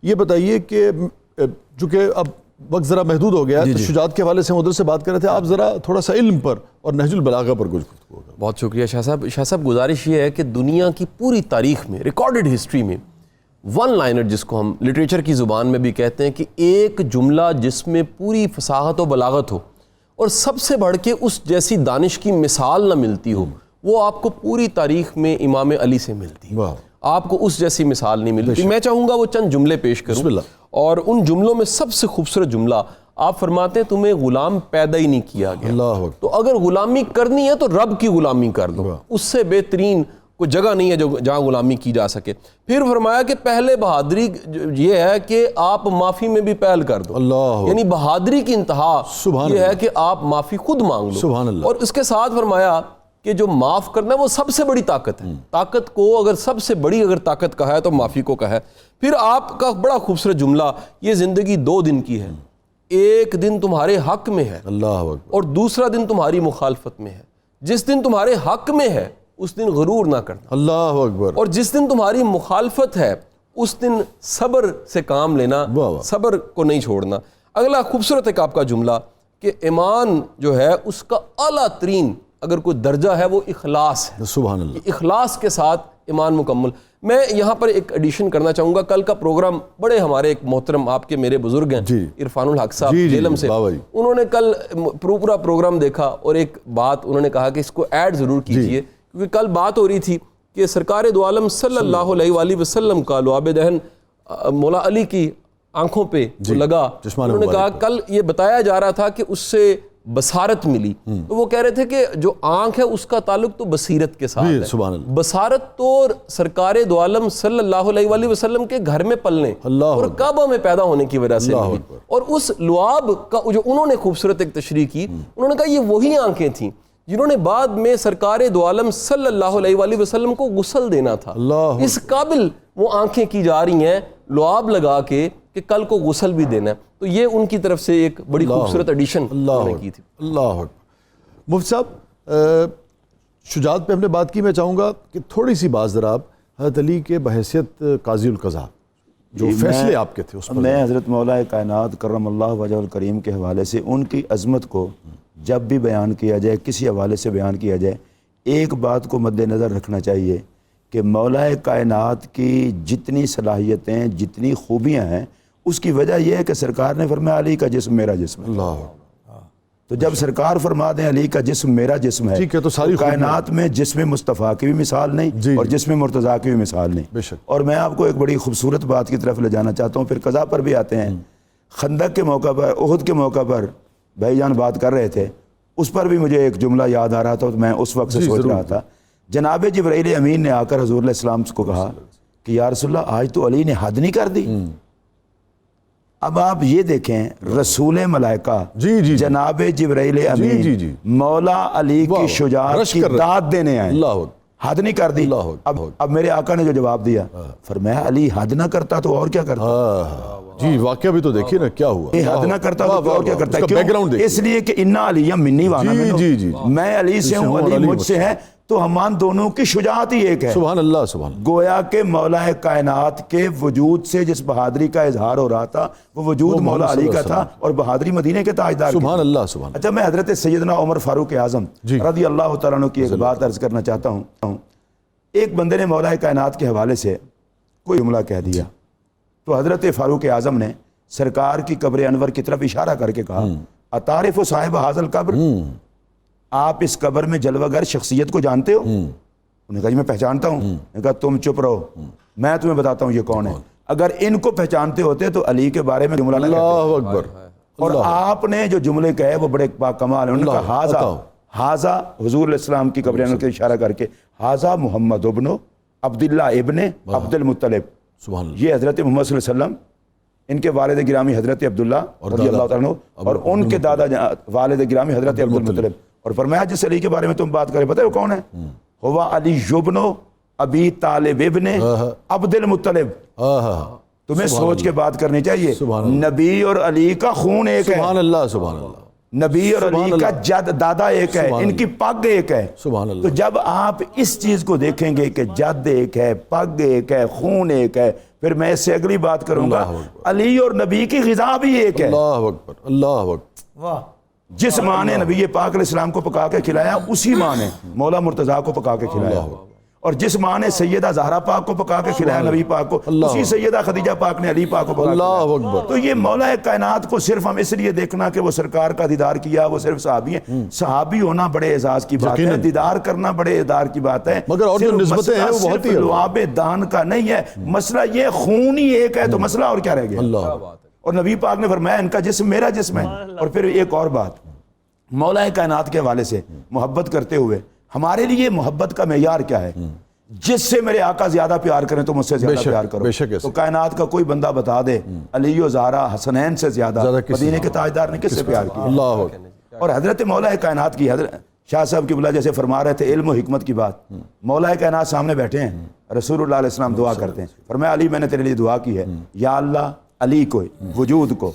یہ بتائیے کہ چونکہ اب وقت ذرا محدود ہو گیا ہے تو شجاعت کے حوالے سے ہم ادھر سے بات کر رہے تھے، آپ ذرا تھوڑا سا علم پر اور نہج البلاغہ پر کچھ گفتگو کریں۔ بہت شکریہ شاہ صاحب۔ شاہ صاحب گزارش یہ ہے کہ دنیا کی پوری تاریخ میں، ریکارڈڈ ہسٹری میں، ون لائنر جس کو ہم لٹریچر کی زبان میں بھی کہتے ہیں، کہ ایک جملہ جس میں پوری فصاحت و بلاغت ہو اور سب سے بڑھ کے اس جیسی دانش کی مثال نہ ملتی ہو، وہ آپ کو پوری تاریخ میں امام علی سے ملتی ہے، آپ کو اس جیسی مثال نہیں ملتی۔ میں چاہوں گا وہ چند جملے پیش کروں، اور ان جملوں میں سب سے خوبصورت جملہ آپ فرماتے ہیں تمہیں غلام پیدا ہی نہیں کیا گیا، تو اگر غلامی کرنی ہے تو رب کی غلامی کر دو، اس سے بہترین کوئی جگہ نہیں ہے جہاں غلامی کی جا سکے۔ پھر فرمایا کہ پہلے بہادری یہ ہے کہ آپ معافی میں بھی پہل کر دو، یعنی بہادری کی انتہا یہ ہے کہ آپ معافی خود مانگ لو، اور اس کے ساتھ فرمایا کہ جو معاف کرنا ہے وہ سب سے بڑی طاقت ہے، طاقت کو اگر سب سے بڑی اگر طاقت کہا ہے تو معافی کو کہا ہے۔ پھر آپ کا بڑا خوبصورت جملہ، یہ زندگی 2 دن کی ہے، ایک دن تمہارے حق میں ہے اور دوسرا دن تمہاری مخالفت میں ہے۔ جس دن تمہارے حق میں ہے اس دن غرور نہ کرنا، اللہ اکبر، اور جس دن تمہاری مخالفت ہے اس دن صبر سے کام لینا، صبر کو نہیں چھوڑنا۔ اگلا خوبصورت ایک آپ کا جملہ کہ ایمان جو ہے اس کا اعلیٰ ترین اگر کوئی درجہ ہے وہ اخلاص ہے، سبحان اللہ، اخلاص کے ساتھ ایمان مکمل۔ میں یہاں پر ایک ایڈیشن کرنا چاہوں گا، کل کا پروگرام بڑے ہمارے ایک محترم آپ کے میرے بزرگ ہیں عرفان الحق صاحب جیلم سے، انہوں نے کل پورا پروگرام دیکھا اور ایک بات انہوں نے کہا کہ اس کو ایڈ ضرور کیجئے، کیونکہ کل بات ہو رہی تھی کہ سرکار دو عالم صلی اللہ علیہ وآلہ وسلم کا لعاب دہن مولا علی کی آنکھوں پہ لگا، انہوں نے کہا کل یہ بتایا جا رہا تھا کہ اس سے بصارت ملی، تو وہ کہہ رہے تھے کہ جو آنکھ ہے اس کا تعلق تو بصیرت کے ساتھ ہے، بصارت تو سرکار دو عالم صلی اللہ علیہ وآلہ وسلم کے گھر میں پلنے اور کعبہ میں پیدا ہونے کی وجہ سے ملی، اور اس لعاب کا جو انہوں نے خوبصورت ایک تشریح کی، انہوں نے کہا یہ وہی آنکھیں تھیں جنہوں نے بعد میں سرکار دو عالم صلی اللہ علیہ وآلہ وسلم کو غسل دینا تھا، اس قابل وہ آنکھیں کی جا رہی ہیں لعاب لگا کے کہ کل کو غسل بھی دینا ہے۔ تو یہ ان کی طرف سے ایک بڑی خوبصورت ایڈیشن انہوں نے کی تھی۔ اللہ مفتی صاحب، شجاعت پہ ہم نے بات کی، میں چاہوں گا کہ تھوڑی سی بات ذرا آپ حضرت علی کے بحیثیت قاضی القضاء جو فیصلے آپ کے تھے اس پر، میں حضرت مولا کائنات کرم اللہ وجہ الکریم کے حوالے سے ان کی عظمت کو جب بھی بیان کیا جائے، کسی حوالے سے بیان کیا جائے، ایک بات کو مد نظر رکھنا چاہیے کہ مولا کائنات کی جتنی صلاحیتیں، جتنی خوبیاں ہیں، اس کی وجہ یہ ہے کہ سرکار نے فرمایا علی کا جسم میرا جسم ہے۔ تو جب سرکار فرما دیں علی کا جسم میرا جسم ہے تو کائنات میں جسم مصطفیٰ کی بھی مثال نہیں اور جسم مرتضیٰ کی بھی مثال نہیں۔ اور میں آپ کو ایک بڑی خوبصورت بات کی طرف لے جانا چاہتا ہوں، پھر قضا پر بھی آتے ہیں۔ خندق کے موقع پر، احد کے موقع پر بھائی جان بات کر رہے تھے، اس پر بھی مجھے ایک جملہ یاد آ رہا تھا، تو میں اس وقت سے سوچ رہا تھا، جناب جبرائیل امین نے آ کر حضور علیہ السلام کو کہا کہ یا رسول اللہ آج تو علی نے حد نہیں کر دی۔ اب آپ یہ دیکھیں، رسول ملائکہ جناب جبرائیل امین مولا علی کی شجاعت کی داد دینے آئے، حد نہیں کر دی۔ اب میرے آقا نے جو جواب دیا، فرمایا علی حد نہ کرتا تو اور کیا کرتا؟ جی واقعہ بھی تو دیکھیے نا کیا ہوا، حد نہ کرتا تو اور کیا کرتا ہے؟ اس لیے کہ انا علی منی وانا منہ، میں علی سے ہوں، علی مجھ سے ہے، تو ہمان دونوں کی شجاعت ہی ایک ہے۔ سبحان اللہ، سبحان اللہ۔ گویا کہ مولا کائنات کے وجود سے جس بہادری کا اظہار ہو رہا تھا وہ وجود مولا علی کا تھا، اور بہادری مدینے کے تاجدار کی۔ سبحان اللہ، سبحان اللہ۔ اچھا، میں حضرت سیدنا عمر فاروق اعظم رضی اللہ تعالیٰ عنہ کی ایک بات عرض کرنا چاہتا ہوں۔ ایک بندے نے مولا کائنات کے حوالے سے کوئی جملہ کہہ دیا، تو حضرت فاروق اعظم نے سرکار کی قبر انور کی طرف اشارہ کر کے کہا اتعرف صاحب ھذا القبر، آپ اس قبر میں جلوہ گر شخصیت کو جانتے ہو؟ انہوں نے کہا جی میں پہچانتا ہوں۔ انہوں نے کہا تم چپ رہو، میں تمہیں بتاتا ہوں یہ کون ہے۔ اگر ان کو پہچانتے ہوتے تو علی کے بارے میں جملہ نہ کہتے۔ اللہ اکبر۔ اور آپ نے جو جملے کہے وہ بڑے باکمال ہیں۔ انہوں نے کہا ھذا حضور علیہ السلام کی قبر انور کے اشارہ کر کے، ھذا محمد ابن عبداللہ ابن عبد المطلب، یہ حضرت محمد صلی اللہ علیہ وسلم، ان کے والد گرامی حضرت عبداللہ رضی اللہ تعالیٰ عنہ، اور ان کے دادا والد گرامی حضرت عبد المطلب۔ اور فرمایا جس علی کے بارے میں تم بات کرے پتہ ہے وہ کون ہے؟ ہوا علی ابن ابی طالب ابن عبد المطلب۔ تمہیں سوچ کے بات کرنی چاہیے، نبی اور علی کا خون ایک ہے۔ سبحان اللہ، سبحان اللہ۔ نبی اور علی کا جد دادا ایک ہے, ان کی پگ ایک ہے. سبحان اللہ. تو جب آپ اس چیز کو دیکھیں گے کہ جد ایک ہے, پگ ایک ہے, خون ایک ہے, پھر میں اس سے اگلی بات کروں گا, علی اور نبی کی غذا بھی ایک ہے. اللہ اکبر, اللہ اکبر. واہ. جس ماں نے نبی پاک علیہ السلام کو پکا کے کھلایا, اسی ماں نے مولا مرتضیٰ کو پکا کے کھلایا. اور جس ماں نے سیدہ زہرا پاک کو پکا کے کھلایا نبی پاک کو, اسی سیدہ خدیجہ پاک نے علی پاک کو پکا کے کھلایا. تو یہ مولا کائنات کو صرف ہم اس لیے دیکھنا کہ وہ سرکار کا دیدار کیا, وہ صرف صحابی ہیں. صحابی ہونا بڑے اعزاز کی بات ہے, دیدار کرنا بڑے اعزاز کی بات ہے, مگر اور جو نسبتیں ہیں وہ بہت ہی لعاب دان کا نہیں ہے مسئلہ. یہ خون ہی ایک ہے تو مسئلہ اور کیا رہ گیا. اور نبی پاک نے فرمایا ان کا جسم میرا جسم ہے. اور پھر ایک اور بات, مولا کائنات کے حوالے سے محبت کرتے ہوئے ہمارے لیے محبت کا معیار کیا ہے؟ جس سے میرے آقا زیادہ پیار کریں تو مجھ سے زیادہ پیار کرو. تو کائنات کا کوئی بندہ بتا دے علی و زہرا حسنین سے زیادہ مدینے کے تاجدار نے کس سے پیار کیا؟ اور حضرت مولا کائنات کی, حضرت شاہ صاحب قبلہ جیسے فرما رہے تھے علم و حکمت کی بات, مولا کائنات سامنے بیٹھے ہیں, رسول اللہ علیہ السلام دعا کرتے ہیں, فرمایا علی میں نے تیرے لیے دعا کی ہے, یا اللہ علی کو وجود کو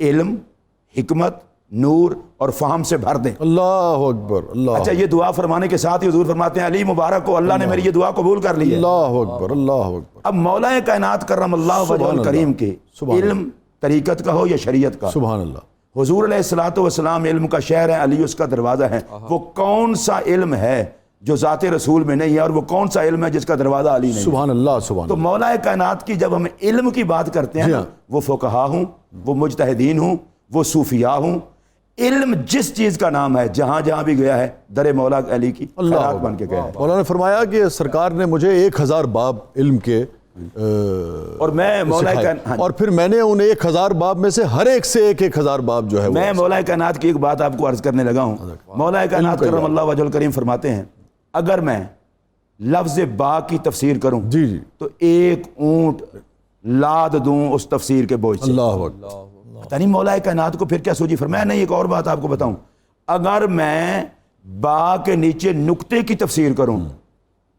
علم, حکمت, نور اور فہم سے بھر دیں. اللہ اکبر, اللہ. اچھا, یہ دعا فرمانے کے ساتھ ہی حضور فرماتے ہیں علی مبارک کو اللہ نے میری یہ دعا قبول کر لی ہے. اللہ اکبر, اللہ اکبر. اب مولا کائنات کرم اللہ وجہ الکریم کے علم طریقت کا ہو یا شریعت کا, سبحان اللہ, حضور علیہ الصلوۃ والسلام علم کا شہر ہے, علی اس کا دروازہ ہے. وہ کون سا علم ہے جو ذات رسول میں نہیں ہے, اور وہ کون سا علم ہے جس کا دروازہ علی نہیں؟ سبحان اللہ, سبحان. تو مولا کائنات کی جب ہم علم کی بات کرتے ہیں, وہ فقہا ہوں, وہ مجتہدین ہوں, وہ صوفیاء ہوں, علم جس چیز کا نام ہے جہاں جہاں بھی گیا ہے در مولا علی کی خیرات بن کے گیا ہے. مولانا نے فرمایا کہ سرکار نے مجھے 1000 باب علم کے اور میں مولا اور پھر میں نے ان 1000 باب میں سے ہر ایک سے 1000 باب جو ہے میں مولا کائنات کی ایک بات آپ کو عرض کرنے لگا ہوں. مولا کائنات کرم اللہ وجہ الکریم فرماتے ہیں اگر میں لفظ با کی تفسیر کروں جی جی تو ایک اونٹ لاد دوں اس تفسیر کے بوجھ سے. اللہ اکبر. پتہ نہیں مولا کائنات کو پھر کیا سوچی. فرمایا نہیں, ایک اور بات آپ کو بتاؤں, اگر میں با کے نیچے نقطے کی تفسیر کروں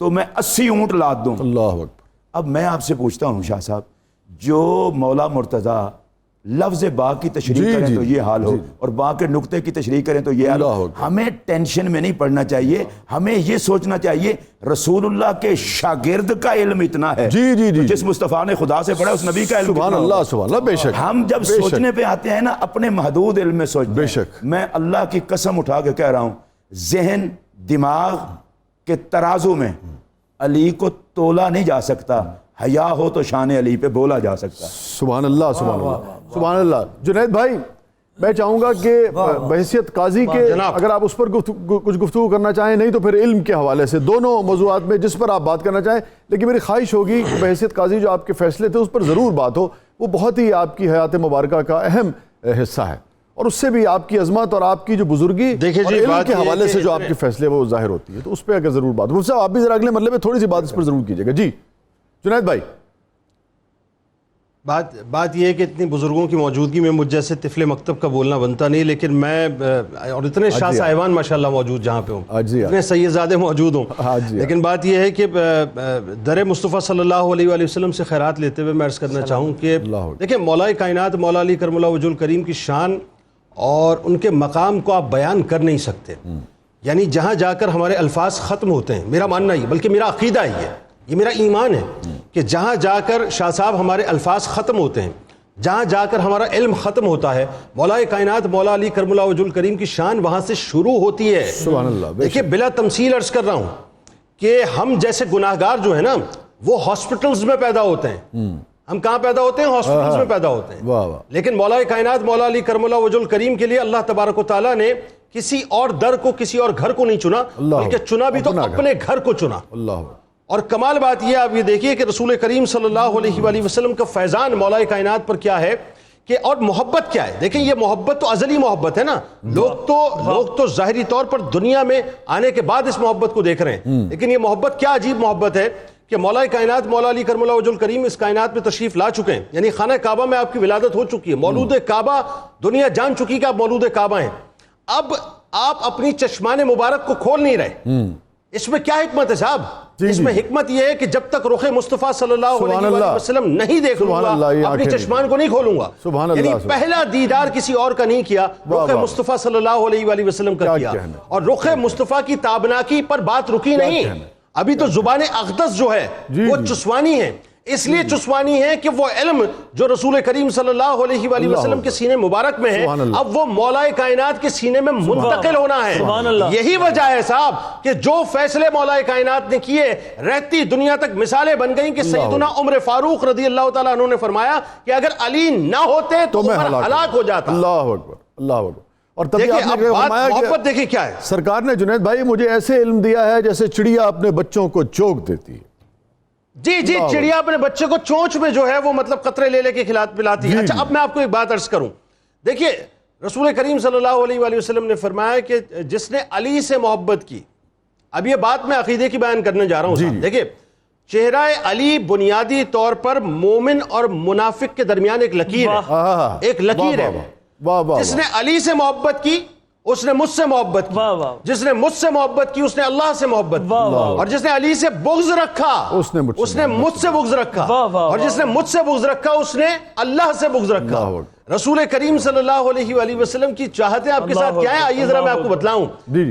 تو میں 80 اونٹ لاد دوں. اللہ اکبر. اب میں آپ سے پوچھتا ہوں شاہ صاحب, جو مولا مرتضیٰ لفظ با کی تشریح کریں تو یہ حال ہو, اور با کے نقطے کی تشریح کریں تو یہ حال ہو, ہمیں ٹینشن میں نہیں پڑنا چاہیے. ہمیں یہ سوچنا چاہیے رسول اللہ کے شاگرد کا علم اتنا ہے, جی جی جی, جس مصطفیٰ نے خدا سے پڑھا اس نبی کا علم. سبحان اللہ, سبحان اللہ. بے شک ہم جب سوچنے پہ آتے ہیں نا اپنے محدود علم میں سوچتے ہیں. بے شک میں اللہ کی قسم اٹھا کے کہہ رہا ہوں, ذہن دماغ کے ترازو میں علی کو تولا نہیں جا سکتا, حیا ہو تو شان علی پہ بولا جا سکتا. سبحان اللہ, سبحان اللہ, سبحان اللہ. جنید بھائی, میں چاہوں گا کہ بحیثیت قاضی کے اگر آپ اس پر کچھ گفتگو کرنا چاہیں, نہیں تو پھر علم کے حوالے سے دونوں موضوعات میں جس پر آپ بات کرنا چاہیں, لیکن میری خواہش ہوگی کہ بحیثیت قاضی جو آپ کے فیصلے تھے اس پر ضرور بات ہو. وہ بہت ہی آپ کی حیات مبارکہ کا اہم حصہ ہے, اور اس سے بھی آپ کی عظمت اور آپ کی جو بزرگی اور علم کے حوالے سے جو آپ کے فیصلے وہ ظاہر ہوتی ہے, تو اس پہ اگر ضرور بات ہو. صاحب آپ بھی ذرا اگلے مرحلے میں تھوڑی سی بات اس پر ضرور کیجیے گا. جی جنید بھائی. بات یہ ہے کہ اتنی بزرگوں کی موجودگی میں مجھ جیسے طفل مکتب کا بولنا بنتا نہیں, لیکن میں اور اتنے شاہ صاحبان ماشاءاللہ موجود جہاں پہ ہوں, اتنے سیدزادے موجود ہوں, لیکن بات یہ ہے کہ در مصطفیٰ صلی اللہ علیہ وآلہ وسلم سے خیرات لیتے ہوئے میں عرض کرنا چاہوں کہ دیکھیں مولا کائنات مولا علی کرم اللہ وجہ الکریم کی شان اور ان کے مقام کو آپ بیان کر نہیں سکتے. یعنی جہاں جا کر ہمارے الفاظ ختم ہوتے ہیں, میرا ماننا ہی بلکہ میرا عقیدہ ہی ہے, یہ میرا ایمان ہے کہ جہاں جا کر شاہ صاحب ہمارے الفاظ ختم ہوتے ہیں, جہاں جا کر ہمارا علم ختم ہوتا ہے, مولا کائنات مولا علی کرم اللہ وجہ الکریم کی شان وہاں سے شروع ہوتی ہے. سبحان اللہ. دیکھیے بلا تمثیل عرض کر رہا ہوں کہ ہم جیسے گناہگار جو ہے نا وہ ہاسپٹلز میں پیدا ہوتے ہیں. ہم کہاں پیدا ہوتے ہیں؟ ہاسپٹلز میں پیدا ہوتے ہیں. لیکن مولا کائنات مولا علی کرم اللہ وجہ الکریم کے لیے اللہ تبارک و تعالیٰ نے کسی اور در کو کسی اور گھر کو نہیں چنا, بلکہ چنا بھی تو اپنے گھر کو چنا. اور کمال بات یہ آپ یہ دیکھیے کہ رسول کریم صلی اللہ علیہ وآلہ وسلم کا فیضان مولا کائنات پر کیا ہے کہ, اور محبت کیا ہے. دیکھیں یہ محبت تو ازلی محبت ہے نا, لوگ تو ظاہری طور پر دنیا میں آنے کے بعد اس محبت کو دیکھ رہے ہیں, لیکن یہ محبت کیا عجیب محبت ہے کہ مولا کائنات مولا علی کرم اللہ وجہ الکریم اس کائنات میں تشریف لا چکے ہیں. یعنی خانہ کعبہ میں آپ کی ولادت ہو چکی ہے, مولود کعبہ دنیا جان چکی کہ آپ مولود کعبہ ہیں. اب آپ اپنی چشمان مبارک کو کھول نہیں رہے, اس میں کیا حکمت ہے صاحب؟ اس میں حکمت یہ ہے کہ جب تک رخ مصطفیٰ صلی اللہ علیہ وسلم نہیں دیکھ لوں گا اپنی چشمان کو نہیں کھولوں گا. یعنی پہلا دیدار کسی اور کا نہیں کیا, رخ مصطفیٰ صلی اللہ علیہ وسلم کا کیا. اور رخ مصطفیٰ کی تابناکی پر بات رکی نہیں, ابھی تو زبان اقدس جو ہے وہ چسوانی ہے. اس لیے چسوانی ہے کہ وہ علم جو رسول کریم صلی اللہ علیہ وآلہ وسلم کے سینے مبارک میں ہے اب وہ مولا کائنات کے سینے میں منتقل ہونا ہے. یہی وجہ ہے صاحب کہ جو فیصلے مولا کائنات نے کیے رہتی دنیا تک مثالیں بن گئیں کہ سیدنا عمر فاروق رضی اللہ تعالیٰ عنہ نے فرمایا کہ اگر علی نہ ہوتے تو عمر ہلاک ہو جاتا. اللہ اکبر, اللہ اکبر. اور دیکھیں اب بات محبت دیکھیں کیا ہے. سرکار نے جنید بھائی مجھے ایسے علم دیا ہے جیسے چڑیا اپنے بچوں کو چوک دیتی ہے. جی جی, چڑیا اپنے بچے کو چونچ میں جو ہے وہ مطلب قطرے لے لے کے پلاتی ہے. اچھا اب میں آپ کو ایک بات عرض کروں. دیکھیے رسول کریم صلی اللہ علیہ وآلہ وسلم نے فرمایا کہ جس نے علی سے محبت کی, اب یہ بات میں عقیدے کی بیان کرنے جا رہا ہوں. دیکھیے چہرہ علی بنیادی طور پر مومن اور منافق کے درمیان ایک لکیر ہے, ایک لکیر ہے. جس نے علی سے محبت کی اس نے مجھ سے محبت کی, جس نے مجھ سے محبت کی اس نے اللہ سے محبت کی, اور جس نے علی سے بغض رکھا اس نے مجھ سے بغض رکھا, اور جس نے مجھ سے بغض رکھا اس نے اللہ سے بغض رکھا. رسول کریم صلی اللہ علیہ وآلہ وسلم کی چاہتیں آپ کے ساتھ کیا ہیں آئیے ذرا میں آپ کو بتلاؤں.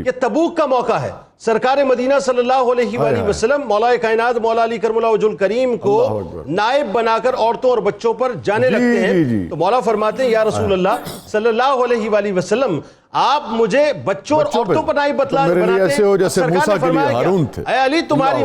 کہ تبوک کا موقع ہے, سرکار مدینہ صلی اللہ علیہ وآلہ وسلم مولا کائنات مولا علی کرم اللہ وجہ الکریم کو نائب بنا کر عورتوں اور بچوں پر جانے لگتے ہیں. تو مولا فرماتے ہیں یا رسول اللہ صلی اللہ علیہ وآلہ وسلم آپ مجھے بچوں اور عورتوں پر نائب بناتے ہیں. سرکار نے فرمایا اے علی تمہاری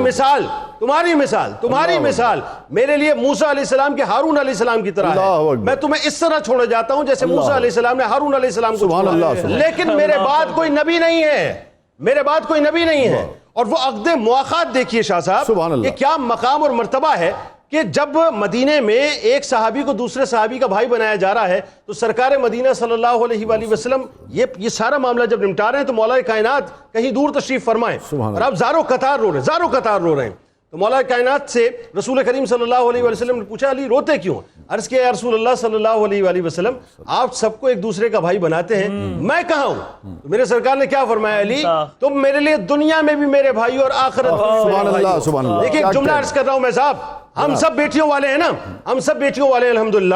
مثال میرے لیے موسیٰ علیہ السلام کے ہارون علیہ السلام کی طرح ہے. میں تمہیں اس طرح چھوڑے جاتا ہوں جیسے موسیٰ علیہ السلام نے ہارون علیہ السلام کو چھوڑا, لیکن میرے بعد کوئی نبی نہیں ہے, میرے بعد کوئی نبی نہیں ہے. اور وہ عقد مواخات دیکھیے شاہ صاحب, یہ کیا مقام اور مرتبہ ہے کہ جب مدینے میں ایک صحابی کو دوسرے صحابی کا بھائی بنایا جا رہا ہے تو سرکار مدینہ صلی اللہ علیہ وآلہ وسلم یہ سارا معاملہ جب نمٹا رہے ہیں تو مولا کائنات کہیں دور تشریف فرمائیں اور آپ زارو قطار رو رہے ہیں. تو مولا کائنات سے رسول کریم صلی اللہ علیہ وآلہ وسلم نے پوچھا علی روتے کیوں؟ عرض کیا یا رسول اللہ صلی اللہ علیہ وآلہ وسلم آپ سب کو ایک دوسرے کا بھائی بناتے ہیں, میں کہاں ہوں؟ تو میرے سرکار نے کیا فرمایا علی تم میرے لیے دنیا میں بھی میرے بھائی اور آخرت میں. دیکھیں ایک جملہ عرض کر رہا ہوں میں صاحب, ہم سب بیٹیوں والے ہیں نا, ہم سب بیٹیوں والے ہیں الحمدللہ,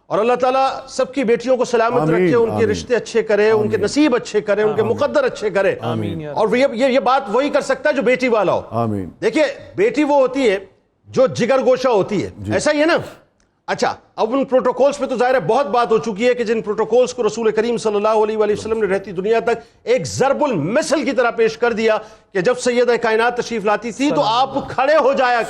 اور اللہ تعالیٰ سب کی بیٹیوں کو سلامت رکھے, ان کے رشتے اچھے کرے, ان کے نصیب اچھے کرے, ان کے مقدر اچھے کرے. اور یہ بات وہی کر سکتا ہے جو بیٹی والا ہو. دیکھیے بیٹی وہ ہوتی ہے جو جگر گوشہ ہوتی ہے, ایسا ہی ہے نا. اچھا اب ان پروٹوکولز پہ تو ظاہر ہے بہت بات ہو چکی ہے کہ جن پروٹوکولز کو رسول کریم صلی اللہ علیہ وآلہ وسلم نے رہتی دنیا تک ایک ضرب المثل کی طرح پیش کر دیا کہ جب سیدہ کائنات تشریف لاتی تھی تو آپ کھڑے ہو جایا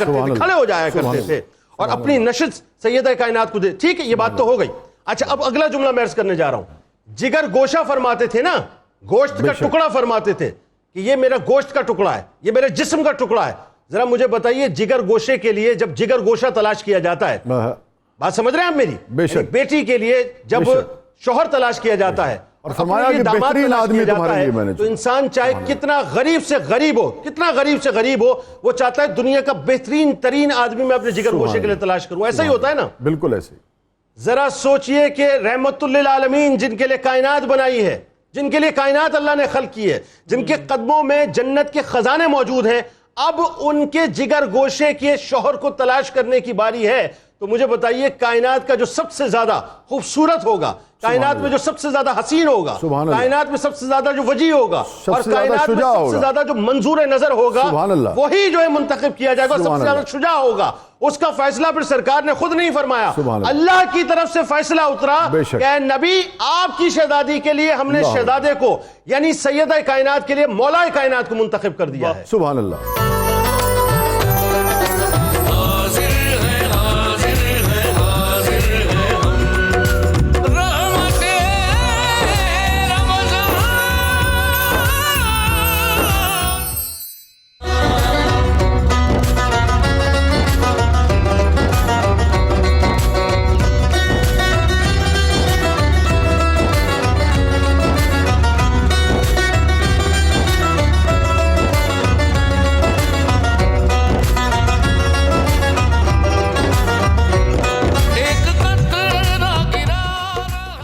کرتے تھے اور اپنی نشست سیدہ کائنات کو دے. ٹھیک ہے یہ بات تو ہو گئی. اچھا اب اگلا جملہ میں عرض کرنے جا رہا ہوں. جگر گوشہ فرماتے تھے نا, گوشت کا ٹکڑا فرماتے تھے کہ یہ میرا گوشت کا ٹکڑا ہے, یہ میرے جسم کا ٹکڑا ہے. ذرا مجھے بتائیے جگر گوشے کے لیے جب جگر گوشہ تلاش کیا جاتا ہے, بات سمجھ رہے ہیں آپ میری, بیٹی کے لیے جب شوہر تلاش کیا جاتا ہے اور فرمایا کہ بہترین آدمی تمہارے لیے, تو انسان چاہے کتنا غریب سے غریب ہو وہ چاہتا ہے دنیا کا بہترین ترین آدمی میں اپنے جگر گوشے کے لیے تلاش کروں. ایسا ہی ہوتا ہے نا, بالکل ایسے. ذرا سوچئے کہ رحمت للعالمین جن کے لیے کائنات بنائی ہے, جن کے لیے کائنات اللہ نے خلق کی ہے, جن کے قدموں میں جنت کے خزانے موجود ہیں, اب ان کے جگر گوشے کے شوہر کو تلاش کرنے کی باری ہے. تو مجھے بتائیے کائنات کا جو سب سے زیادہ خوبصورت ہوگا, کائنات میں جو سب سے زیادہ حسین ہوگا, کائنات میں سب سے زیادہ جو وجیح ہوگا, اور کائنات میں سب سے زیادہ جو منظور نظر ہوگا, وہی جو ہے منتخب کیا جائے گا, سب سے زیادہ شجاع ہوگا. اس کا فیصلہ پھر سرکار نے خود نہیں فرمایا, اللہ کی طرف سے فیصلہ اترا کہ اے نبی آپ کی شہزادی کے لیے ہم نے شہزادے کو یعنی سیدہ کائنات کے لیے مولا کائنات کو منتخب کر دیا ہے. سبحان اللہ.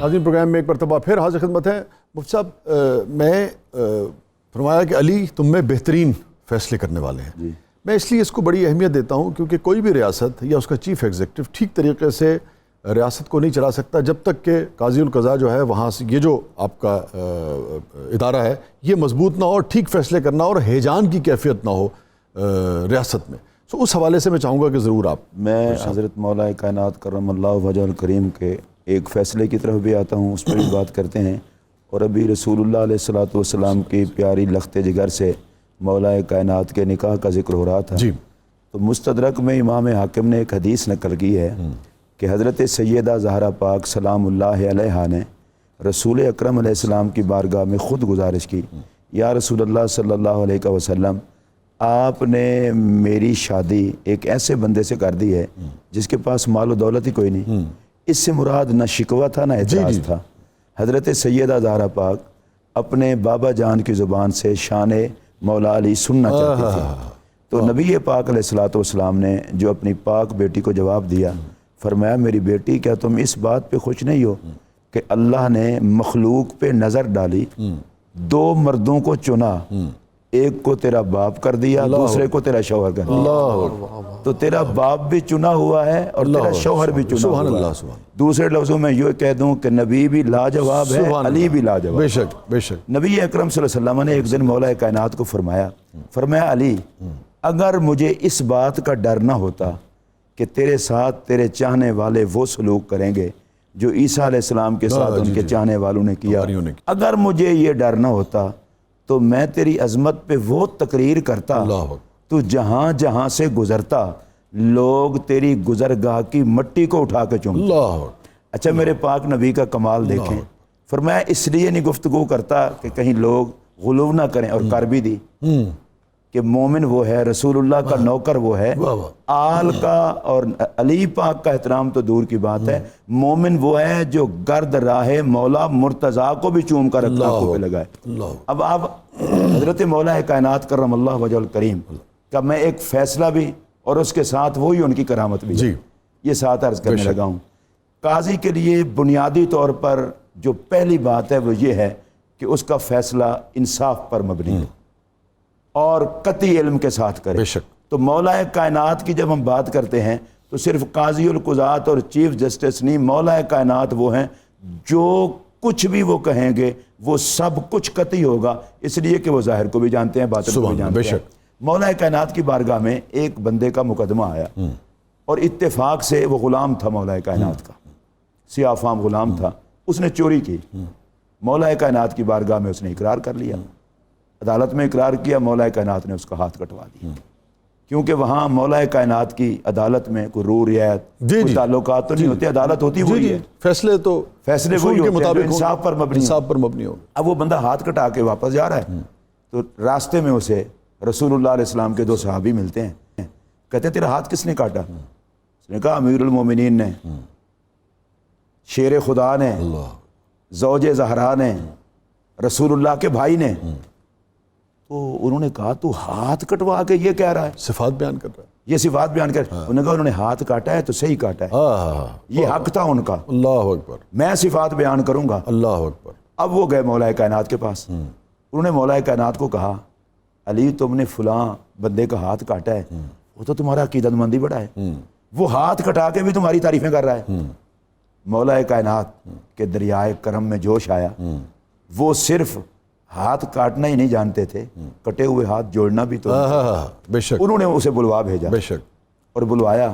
ناظرین پروگرام میں ایک مرتبہ پھر حاضر خدمت ہے. مفتی صاحب میں فرمایا کہ علی تم میں بہترین فیصلے کرنے والے ہیں. میں اس لیے اس کو بڑی اہمیت دیتا ہوں کیونکہ کوئی بھی ریاست یا اس کا چیف ایگزیکٹو ٹھیک طریقے سے ریاست کو نہیں چلا سکتا جب تک کہ قاضی القضاء جو ہے وہاں سے یہ جو آپ کا ادارہ ہے یہ مضبوط نہ ہو اور ٹھیک فیصلے کرنا ہو اور ہیجان کی کیفیت نہ ہو ریاست میں. تو اس حوالے سے میں چاہوں گا کہ ضرور آپ. میں حضرت مولا کائنات کرم اللہ وجہ الکریم کے ایک فیصلے کی طرف بھی آتا ہوں, اس پر بھی بات کرتے ہیں. اور ابھی رسول اللہ علیہ الصلوۃ والسلام کی پیاری لخت جگر سے مولا کائنات کے نکاح کا ذکر ہو رہا تھا. جی. تو مستدرک میں امام حاکم نے ایک حدیث نقل کی ہے کہ حضرت سیدہ زہرا پاک سلام اللہ علیہا نے رسول اکرم علیہ السلام کی بارگاہ میں خود گزارش کی, یا رسول اللہ صلی اللہ علیہ وسلم, آپ نے میری شادی ایک ایسے بندے سے کر دی ہے جس کے پاس مال و دولت ہی کوئی نہیں. اس سے مراد نہ شکوہ تھا نہ اعتراض تھا. حضرت سیدہ زہرا پاک اپنے بابا جان کی زبان سے شان مولا علی سننا چاہتے تھے. تو نبی پاک علیہ الصلوۃ والسلام نے جو اپنی پاک بیٹی کو جواب دیا, فرمایا میری بیٹی کیا تم اس بات پہ خوش نہیں ہو کہ اللہ نے مخلوق پہ نظر ڈالی, 2 مردوں کو چنا, ایک کو تیرا باپ کر دیا, دوسرے کو تیرا شوہر کر دیا. تو تیرا باپ بھی چنا ہوا ہے اور تیرا شوہر بھی چنا ہوا ہے. دوسرے لفظوں میں یہ کہہ دوں کہ نبی بھی لاجواب ہے, علی بھی لاجواب. بے شک بے شک. نبی اکرم صلی اللہ علیہ وسلم نے ایک دن مولا کائنات کو فرمایا علی, اگر مجھے اس بات کا ڈر نہ ہوتا کہ تیرے ساتھ تیرے چاہنے والے وہ سلوک کریں گے جو عیسیٰ علیہ السلام کے ساتھ ان کے چاہنے والوں نے کیا, اگر مجھے یہ ڈر نہ ہوتا تو میں تیری عظمت پہ وہ تقریر کرتا, تو جہاں جہاں سے گزرتا لوگ تیری گزرگاہ کی مٹی کو اٹھا کے چومتے. اچھا میرے پاک نبی کا کمال دیکھیں, فرمایا اس لیے نہیں گفتگو کرتا کہ کہیں لوگ غلو نہ کریں, اور کر بھی دی کہ مومن وہ ہے, رسول اللہ کا نوکر وہ ہے, آل کا اور علی پاک کا احترام تو دور کی بات ہے, مومن وہ ہے جو گرد راہ مولا مرتضیٰ کو بھی چوم کر اطلاق پہ لگائے. اب آپ حضرت مولا کائنات کرم اللہ وجہ الکریم کا میں ایک فیصلہ بھی اور اس کے ساتھ وہی ان کی کرامت بھی یہ ساتھ عرض کرنے لگا ہوں. قاضی کے لیے بنیادی طور پر جو پہلی بات ہے وہ یہ ہے کہ اس کا فیصلہ انصاف پر مبنی ہے اور قطعی علم کے ساتھ کرے. تو مولا کائنات کی جب ہم بات کرتے ہیں تو صرف قاضی القضات اور چیف جسٹس نہیں, مولا کائنات وہ ہیں جو کچھ بھی وہ کہیں گے وہ سب کچھ قطعی ہوگا, اس لیے کہ وہ ظاہر کو بھی جانتے ہیں باطن کو بھی جانتے ہیں. مولا کائنات کی بارگاہ میں ایک بندے کا مقدمہ آیا اور اتفاق سے وہ غلام تھا مولا کائنات کا, سیاہ فام غلام تھا, اس نے چوری کی. مولا کائنات کی بارگاہ میں اس نے اقرار کر لیا, عدالت میں اقرار کیا, مولا کائنات نے اس کا ہاتھ کٹوا دیا. کیونکہ وہاں مولا کائنات کی عدالت میں کوئی رو رعایت کوئی تعلقات تو نہیں ہوتے, عدالت ہوتی وہی ہے, فیصلے وہی ہوتے ہیں جو انصاف پر مبنی ہو. اب وہ بندہ ہاتھ کٹا کے واپس جا رہا ہے تو راستے میں اسے رسول اللہ علیہ السلام کے 2 صحابی ملتے ہیں, کہتے ہیں تیرا ہاتھ کس نے کاٹا؟ اس نے کہا امیر المومنین نے, شیر خدا نے, زوج زہرا نے, رسول اللہ کے بھائی نے. تو انہوں نے کہا تو ہاتھ کٹوا کے یہ کہہ رہا ہے, صفات بیان کر رہا ہے, یہ صفات بیان کر. انہوں نے کہا انہوں نے ہاتھ کاٹا ہے تو صحیح کاٹا ہے, یہ حق تھا ان کا, اللہ اکبر, میں صفات بیان کروں گا, اللہ اکبر. اب وہ گئے مولا کائنات کے پاس, انہوں نے مولا کائنات کو کہا علی تم نے فلاں بندے کا ہاتھ کاٹا ہے, وہ تو تمہارا عقیدت مندی بڑا ہے, وہ ہاتھ کٹا کے بھی تمہاری تعریفیں کر رہا ہے. مولا کائنات کے دریائے کرم میں جوش آیا, وہ صرف ہاتھ کاٹنا ہی نہیں جانتے تھے, کٹے ہوئے ہاتھ جوڑنا بھی تو. بے شک. انہوں نے اسے بلوا بھیجا, بے شک, اور بلوایا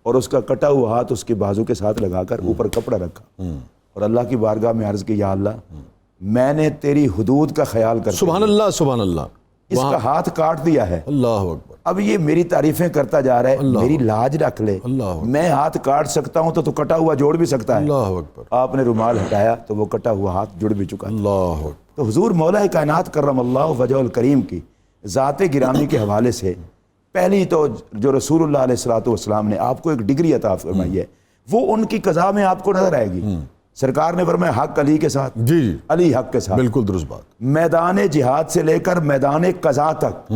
اور اس کا کٹا ہوا ہاتھ اس کے بازو کے ساتھ لگا کر اوپر کپڑا رکھا اور اللہ کی بارگاہ میں عرض کی, یا اللہ میں نے تیری حدود کا خیال کر, سبحان اللہ سبحان اللہ, اس کا ہاتھ کاٹ دیا ہے. اللہ اکبر. اب یہ میری تعریفیں کرتا جا رہا ہے, میری لاج رکھ لے, میں ہاتھ کاٹ سکتا ہوں تو کٹا ہوا جوڑ بھی سکتا ہے. اللہ اکبر. آپ نے رومال ہٹایا تو وہ کٹا ہوا ہاتھ جڑ بھی چکا. اللہ اکبر. تو حضور مولا کائنات کرم اللہ وجہ الکریم کی ذات گرامی کے حوالے سے پہلی تو جو رسول اللہ علیہ الصلوۃ والسلام نے آپ کو ایک ڈگری عطا فرمائی ہے, وہ ان کی قضا میں آپ کو نظر آئے گی. سرکار نے فرمایا حق علی کے ساتھ, علی حق کے ساتھ. بالکل درست بات. میدان جہاد سے لے کر میدان قضا تک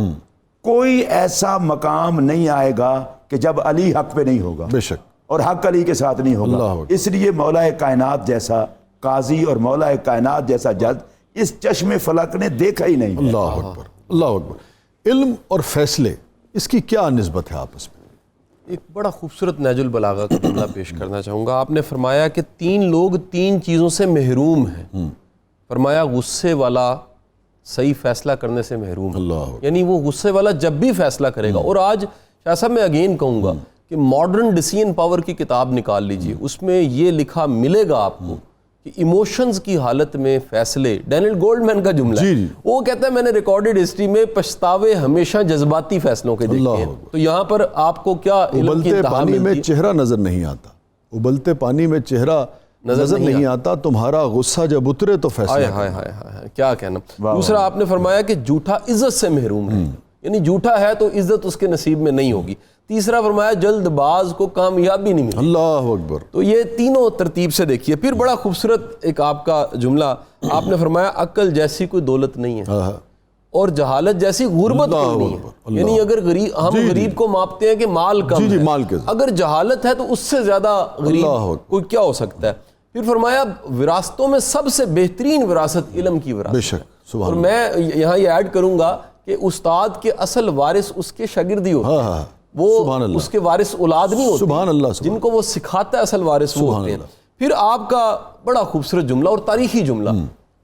کوئی ایسا مقام نہیں آئے گا کہ جب علی حق پہ نہیں ہوگا, بے شک, اور حق علی کے ساتھ نہیں ہوگا. اس لیے مولا کائنات جیسا قاضی اور مولا کائنات جیسا جج اس چشم فلک نے دیکھا ہی نہیں. اللہ اکبر, اللہ اکبر. علم اور فیصلے اس کی کیا نسبت ہے آپس میں؟ ایک بڑا خوبصورت نہج البلاغہ کا جملہ پیش کرنا چاہوں گا. آپ نے فرمایا کہ 3 لوگ 3 چیزوں سے محروم ہیں. فرمایا غصے والا صحیح فیصلہ کرنے سے محروم ہے. یعنی وہ غصے والا جب بھی فیصلہ کرے گا. اور آج شاہ صاحب میں اگین کہوں گا کہ ماڈرن ڈیسیژن پاور کی کتاب نکال لیجئے, اس میں یہ لکھا ملے گا آپ کو کہ ایموشنز کی حالت میں فیصلے, ڈینیل گولڈمین کا جملہ ہے, وہ کہتا ہے میں نے ریکارڈڈ ہسٹری میں پچھتاوے ہمیشہ جذباتی فیصلوں کے دیکھے ہیں. تو یہاں پر آپ کو کیا ابلتے پانی میں چہرہ نظر نہیں آتا, ابلتے پانی میں چہرہ نظر نہیں آتا, تمہارا غصہ جب اترے تو فیصلہ. کیا کہنا. دوسرا آپ نے فرمایا کہ جھوٹا عزت سے محروم ہے, یعنی جھوٹا ہے تو عزت اس کے نصیب میں نہیں ہوگی. تیسرا فرمایا جلد باز کو کامیابی نہیں ملتی. اللہ اکبر. تو یہ تینوں ترتیب سے دیکھیے. پھر بڑا خوبصورت ایک آپ کا جملہ آپ نے فرمایا عقل جیسی کوئی دولت نہیں ہے اور جہالت جیسی غربت کوئی نہیں ہے. یعنی اگر ہم غریب کو ماپتے ہیں کہ مال کم ہے, اگر جہالت ہے تو اس سے زیادہ غریب کوئی کیا ہو سکتا ہے. پھر فرمایا وراثتوں میں سب سے بہترین وراثت علم کی وراثت ہے. اور میں یہاں یہ ایڈ کروں گا کہ استاد کے اصل وارث اس کے شاگرد ہی ہوتے ہیں, وہ اس کے وارث اولاد نہیں ہوتے. سبحان اللہ. جن کو وہ سکھاتا ہے اصل وارث وہ ہوتے ہیں. پھر آپ کا بڑا خوبصورت جملہ اور تاریخی جملہ,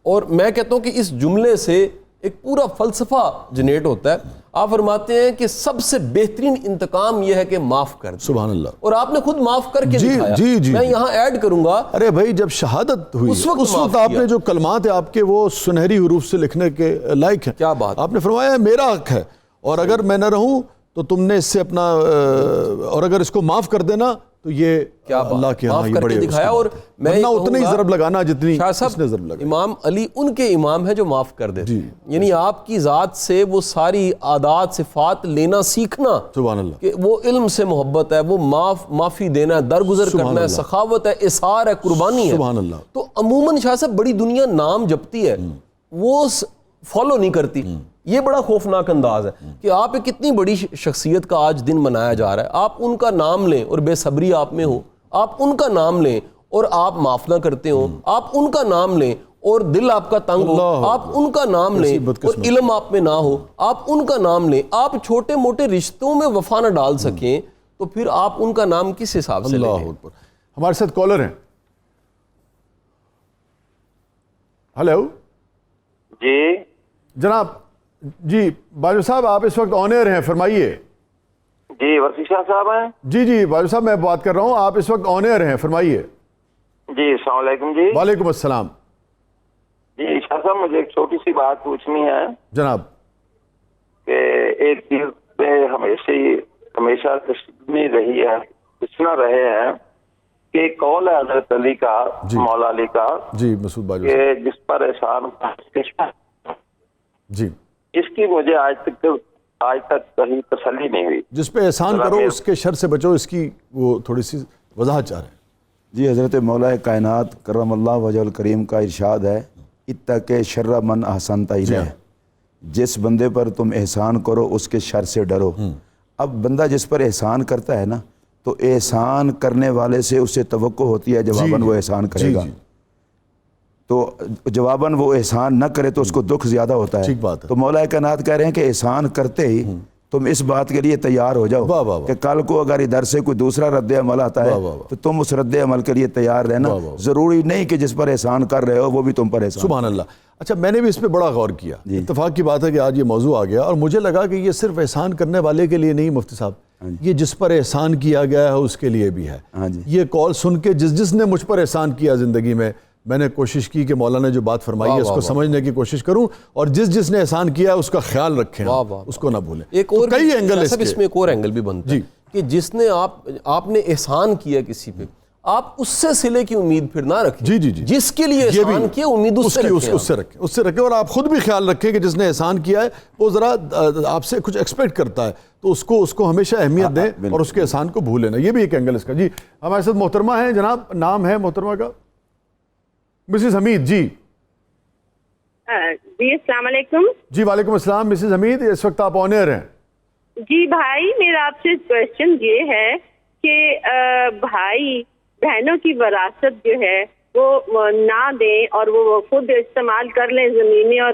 اور میں کہتا ہوں کہ اس جملے سے ایک پورا فلسفہ جنریٹ ہوتا ہے. آپ فرماتے ہیں کہ سب سے بہترین انتقام یہ ہے کہ معاف کر دیں. سبحان اللہ. اور آپ نے خود معاف کر کے دکھایا. میں یہاں ایڈ کروں گا, ارے بھائی جب شہادت ہوئی اس وقت آپ نے جو کلمات ہیں آپ کے وہ سنہری حروف سے لکھنے کے لائق ہیں. کیا بات. آپ نے فرمایا میرا حق ہے اور اگر میں نہ رہوں تو تم نے اس سے اپنا, اور اگر اس کو معاف کر دینا تو یہ اللہ کے ہاں یہ بڑے دکھایا. اور میں اتنا ہی ضرب لگانا جتنی اس نے ضرب لگایا. امام علی ان کے امام ہے جو معاف کر دیتے ہیں. یعنی آپ کی ذات سے وہ ساری عادات صفات لینا سیکھنا, سبحان اللہ, کہ وہ علم سے محبت ہے, وہ معافی دینا ہے, درگزر کرنا ہے, سخاوت ہے, اثار ہے, قربانی ہے. سبحان اللہ. تو عموماً شاہ صاحب بڑی دنیا نام جپتی ہے, وہ فالو نہیں کرتی. یہ بڑا خوفناک انداز ہے کہ آپ ایک اتنی بڑی شخصیت کا آج دن منایا جا رہا ہے, آپ ان کا نام لیں اور بے صبری آپ میں ہو, آپ ان کا نام لیں اور آپ معاف نہ کرتے ہوں, آپ ان کا نام لیں اور دل آپ کا تنگ ہو, آپ ان کا نام لیں اور علم آپ میں نہ ہو, آپ ان کا نام لیں, آپ چھوٹے موٹے رشتوں میں وفا نہ ڈال سکیں, تو پھر آپ ان کا نام کس حساب سے لیں. ہمارے ساتھ کالر ہیں. ہلو جی جناب. جی باجو صاحب آپ اس وقت آن ایئر ہیں, فرمائیے. جی ورسی شاہ صاحب ہیں. جی باجو صاحب میں بات کر رہا ہوں, آپ اس وقت آن ایئر ہیں, فرمائیے. جی السلام علیکم. جی وعلیکم السلام. جی شاہ صاحب مجھے ایک چھوٹی سی بات پوچھنی ہے جناب. کہ ایک چیز پہ ہمیشہ تشنی رہی ہے, پوچھنا رہے ہیں کہ قول ہے حضرت علی کا, مولا علی کا, جی مسعود باجو کہ جس پر احسان جی اس کی مجھے آج تک کہیں تسلی نہیں ہوئی. جس پہ احسان کرو اس کے شر سے بچو, اس کی وہ تھوڑی سی وضاحت چاہ رہے ہیں. جی حضرت مولا کائنات کرم اللہ وجہ الکریم کا ارشاد ہے اتق شر من احسنت الیہ, جس بندے پر تم احسان کرو اس کے شر سے ڈرو. اب بندہ جس پر احسان کرتا ہے نا, تو احسان کرنے والے سے اسے توقع ہوتی ہے جواباً وہ احسان کرے گا, تو جواباً وہ احسان نہ کرے تو اس کو دکھ زیادہ ہوتا ہے. تو مولا کائنات کہہ رہے ہیں کہ احسان کرتے ہی تم اس بات کے لیے تیار ہو جاؤ کہ کل کو اگر ادھر سے کوئی دوسرا رد عمل آتا ہے تو تم اس رد عمل کے لیے تیار رہنا. ضروری نہیں کہ جس پر احسان کر رہے ہو وہ بھی تم پر احسان. سبحان اللہ. اچھا میں نے بھی اس پہ بڑا غور کیا, اتفاق کی بات ہے کہ آج یہ موضوع آ گیا, اور مجھے لگا کہ یہ صرف احسان کرنے والے کے لیے نہیں مفتی صاحب, یہ جس پر احسان کیا گیا ہے اس کے لیے بھی ہے. یہ کال سن کے جس نے مجھ پر احسان کیا زندگی میں نے کوشش کی کہ مولانا نے جو بات فرمائی ہے اس کو سمجھنے کی کوشش کروں, اور جس نے احسان کیا ہے اس کا خیال رکھیں, اس کو نہ بھولیں. ایک اور کئی اینگل اس میں ایک اور اینگل بھی بنتا ہے کہ جس نے آپ نے احسان کیا کسی پہ, آپ اس سے صلے کی امید پھر نہ رکھیں. جس کے لیے احسان کیا امید اس سے رکھیں, اور آپ خود بھی خیال رکھیں کہ جس نے احسان کیا ہے وہ ذرا آپ سے کچھ ایکسپیکٹ کرتا ہے, تو اس کو ہمیشہ اہمیت دیں اور اس کے احسان کو بھولیں نہ. یہ بھی ایک اینگل اس کا. جی ہمارے ساتھ محترمہ ہیں, جناب نام ہے محترمہ کا مسز حمید. جی جی السلام علیکم. جی وعلیکم السلام مسز حمید, اس وقت آپ آن ایئر ہیں. جی بھائی میرا آپ سے کوشچن یہ ہے کہ بھائی بہنوں کی وراثت جو ہے وہ نہ دیں اور وہ خود استعمال کر لیں زمینیں اور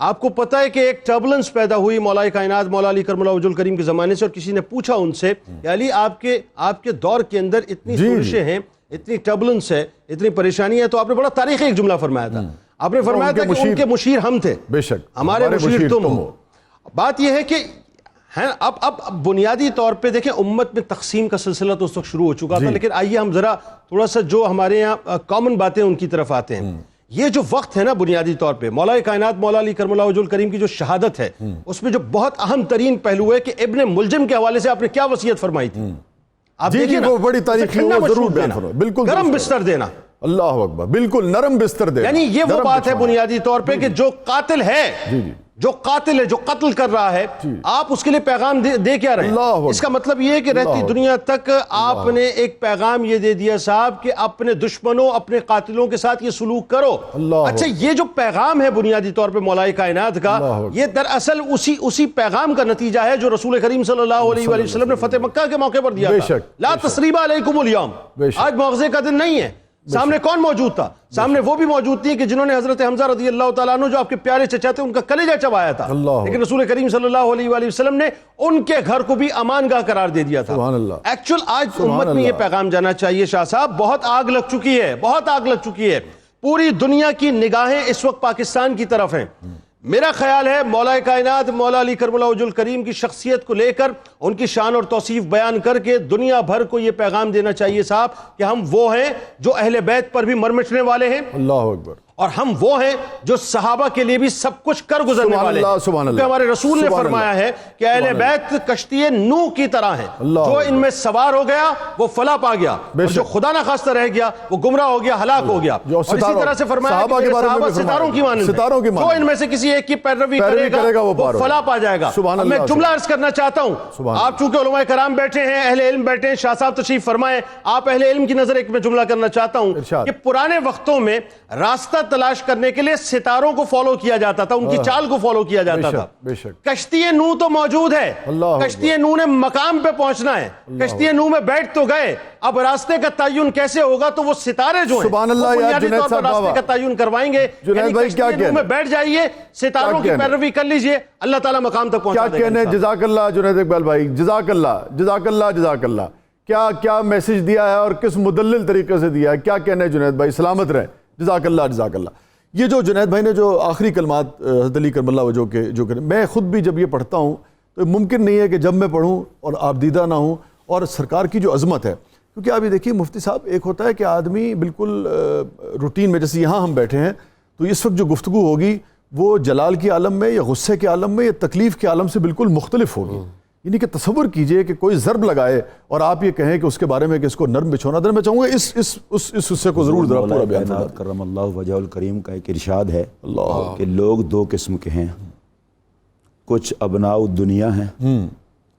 آپ کو پتہ ہے کہ ایک ٹربلنس پیدا ہوئی مولا کائنات مولا علی کرم اللہ وجہ الکریم کے زمانے سے، اور کسی نے پوچھا ان سے کہ علی آپ کے دور کے اندر اتنی سوزشیں ہیں، اتنی ٹربلنس ہے، اتنی پریشانی ہے، تو آپ نے بڑا تاریخی ایک جملہ فرمایا تھا. آپ نے فرمایا تھا کہ ان کے مشیر ہم تھے، بے شک ہمارے مشیر تم ہو. بات یہ ہے کہ اب بنیادی طور پہ دیکھیں امت میں تقسیم کا سلسلہ تو اس وقت شروع ہو چکا تھا، لیکن آئیے ہم ذرا تھوڑا سا جو ہمارے یہاں کامن باتیں ان کی طرف آتے ہیں. یہ جو وقت ہے نا بنیادی طور پہ مولا کائنات مولا علی کرم اللہ وجہ الکریم کی جو شہادت ہے، اس میں جو بہت اہم ترین پہلو ہے کہ ابن ملجم کے حوالے سے آپ نے کیا وصیت فرمائی تھی. آپ دیکھیں وہ بڑی تاریخی ضرور بیان فرمائیں، بالکل گرم بستر دینا، اللہ اکبر، بالکل نرم بستر دینا، یعنی یہ وہ بات ہے بنیادی طور پہ کہ جو قاتل ہے، جو قتل کر رہا ہے، آپ اس کے لیے پیغام دے کیا رہے ہیں. اس کا مطلب یہ ہے کہ رہتی دنیا تک آپ نے ایک پیغام یہ دے دیا صاحب کہ اپنے دشمنوں اپنے قاتلوں کے ساتھ یہ سلوک کرو. اچھا یہ جو پیغام ہے بنیادی طور پہ مولا کائنات کا، یہ دراصل اسی پیغام کا نتیجہ ہے جو رسول کریم صلی اللہ علیہ وآلہ وسلم نے فتح مکہ کے موقع پر دیا تھا. لا تثریب علیکم اليوم، آج معاوضے کا دن نہیں ہے. سامنے کون موجود تھا؟ سامنے وہ بھی موجود تھی کہ جنہوں نے حضرت حمزہ رضی اللہ تعالیٰ عنہ جو آپ کے پیارے چچا تھے ان کا کلیجہ چبایا تھا، لیکن رسول کریم صلی اللہ علیہ وآلہ وسلم نے ان کے گھر کو بھی امان گاہ قرار دے دیا تھا. ایکچوئل آج امت میں یہ پیغام جانا چاہیے شاہ صاحب، بہت آگ لگ چکی ہے، بہت آگ لگ چکی ہے. پوری دنیا کی نگاہیں اس وقت پاکستان کی طرف ہیں. میرا خیال ہے مولا کائنات مولا علی کرم اللہ وجہ الکریم کی شخصیت کو لے کر ان کی شان اور توصیف بیان کر کے دنیا بھر کو یہ پیغام دینا چاہیے صاحب کہ ہم وہ ہیں جو اہل بیت پر بھی مر مٹنے والے ہیں، اللہ اکبر، اور ہم وہ ہیں جو صحابہ کے لیے بھی سب کچھ کر گزرنے والے ہیں. کیونکہ ہمارے رسول نے فرمایا ہے کہ اہل بیت کشتی نوح کی طرح ہیں، جو ان میں سوار ہو گیا وہ فلاح پا گیا، اور جو خدا نخواستہ رہ گیا وہ گمراہ ہو گیا، ہلاک ہو گیا. اور اسی طرح سے فرمایا کہ صحابہ ستاروں کی مانند ہیں، جو ان میں سے کسی ایک کی پیروی کرے گا وہ فلاح پا جائے گا. میں جملہ عرض کرنا چاہتا ہوں، آپ چونکہ علماء کرام بیٹھے ہیں، اہل علم بیٹھے ہیں، شاہ صاحب تشریف فرمائیں، آپ اہل علم کی نظر ایک میں جملہ کرنا چاہتا ہوں کہ پرانے وقتوں میں راستہ تلاش کرنے کے لیے ستاروں کو فالو کیا جاتا تھا، ان کی چال کو فالو کیا جاتا تھا. کشتی نوح تو موجود ہے، کشتی نوح نے مقام پہ پہنچنا ہے، کشتی نوح میں بیٹھ تو گئے، اب راستے کا تعین کیسے ہوگا؟ تو وہ ستارے جو ہیں بنیادی طور پر راستے کا تعین کروائیں گے. یعنی کشتی نوح میں بیٹھ جائیے، ستاروں کی پیروی کر لیجئے، اللہ تعالیٰ مقام تک پہنچا دے گا. جزاک اللہ جنید اقبال بھائی، جزاک اللہ جزاک اللہ جزاک اللہ. کیا میسج دیا ہے اور کس مدلل طریقے سے دیا ہے، کیا کہنے جنید بھائی، سلامت رہیں، جزاک اللہ جزاک اللہ. یہ جو جنید بھائی نے جو آخری کلمات حضرت علی کرم اللہ وجہ کے جو کریں، میں خود بھی جب یہ پڑھتا ہوں تو ممکن نہیں ہے کہ جب میں پڑھوں اور آپ دیدہ نہ ہوں، اور سرکار کی جو عظمت ہے. کیونکہ آپ یہ دیکھیے مفتی صاحب، ایک ہوتا ہے کہ آدمی بالکل روٹین میں، جیسے یہاں ہم بیٹھے ہیں تو اس وقت جو گفتگو ہوگی وہ جلال کے عالم میں یا غصے کے عالم میں یا تکلیف کے عالم سے بالکل مختلف ہوگی. یعنی کہ تصور کیجئے کہ کوئی ضرب لگائے اور آپ یہ کہیں کہ اس کے بارے میں کہ اس کو نرم بچھونا در. میں چاہوں گا اس حصے کو ضرور ذرا پورا بیان فرمائیں. کرم اللہ وجہ الکریم کا ایک ارشاد ہے کہ لوگ دو قسم کے ہیں، کچھ ابناء الدنیا ہیں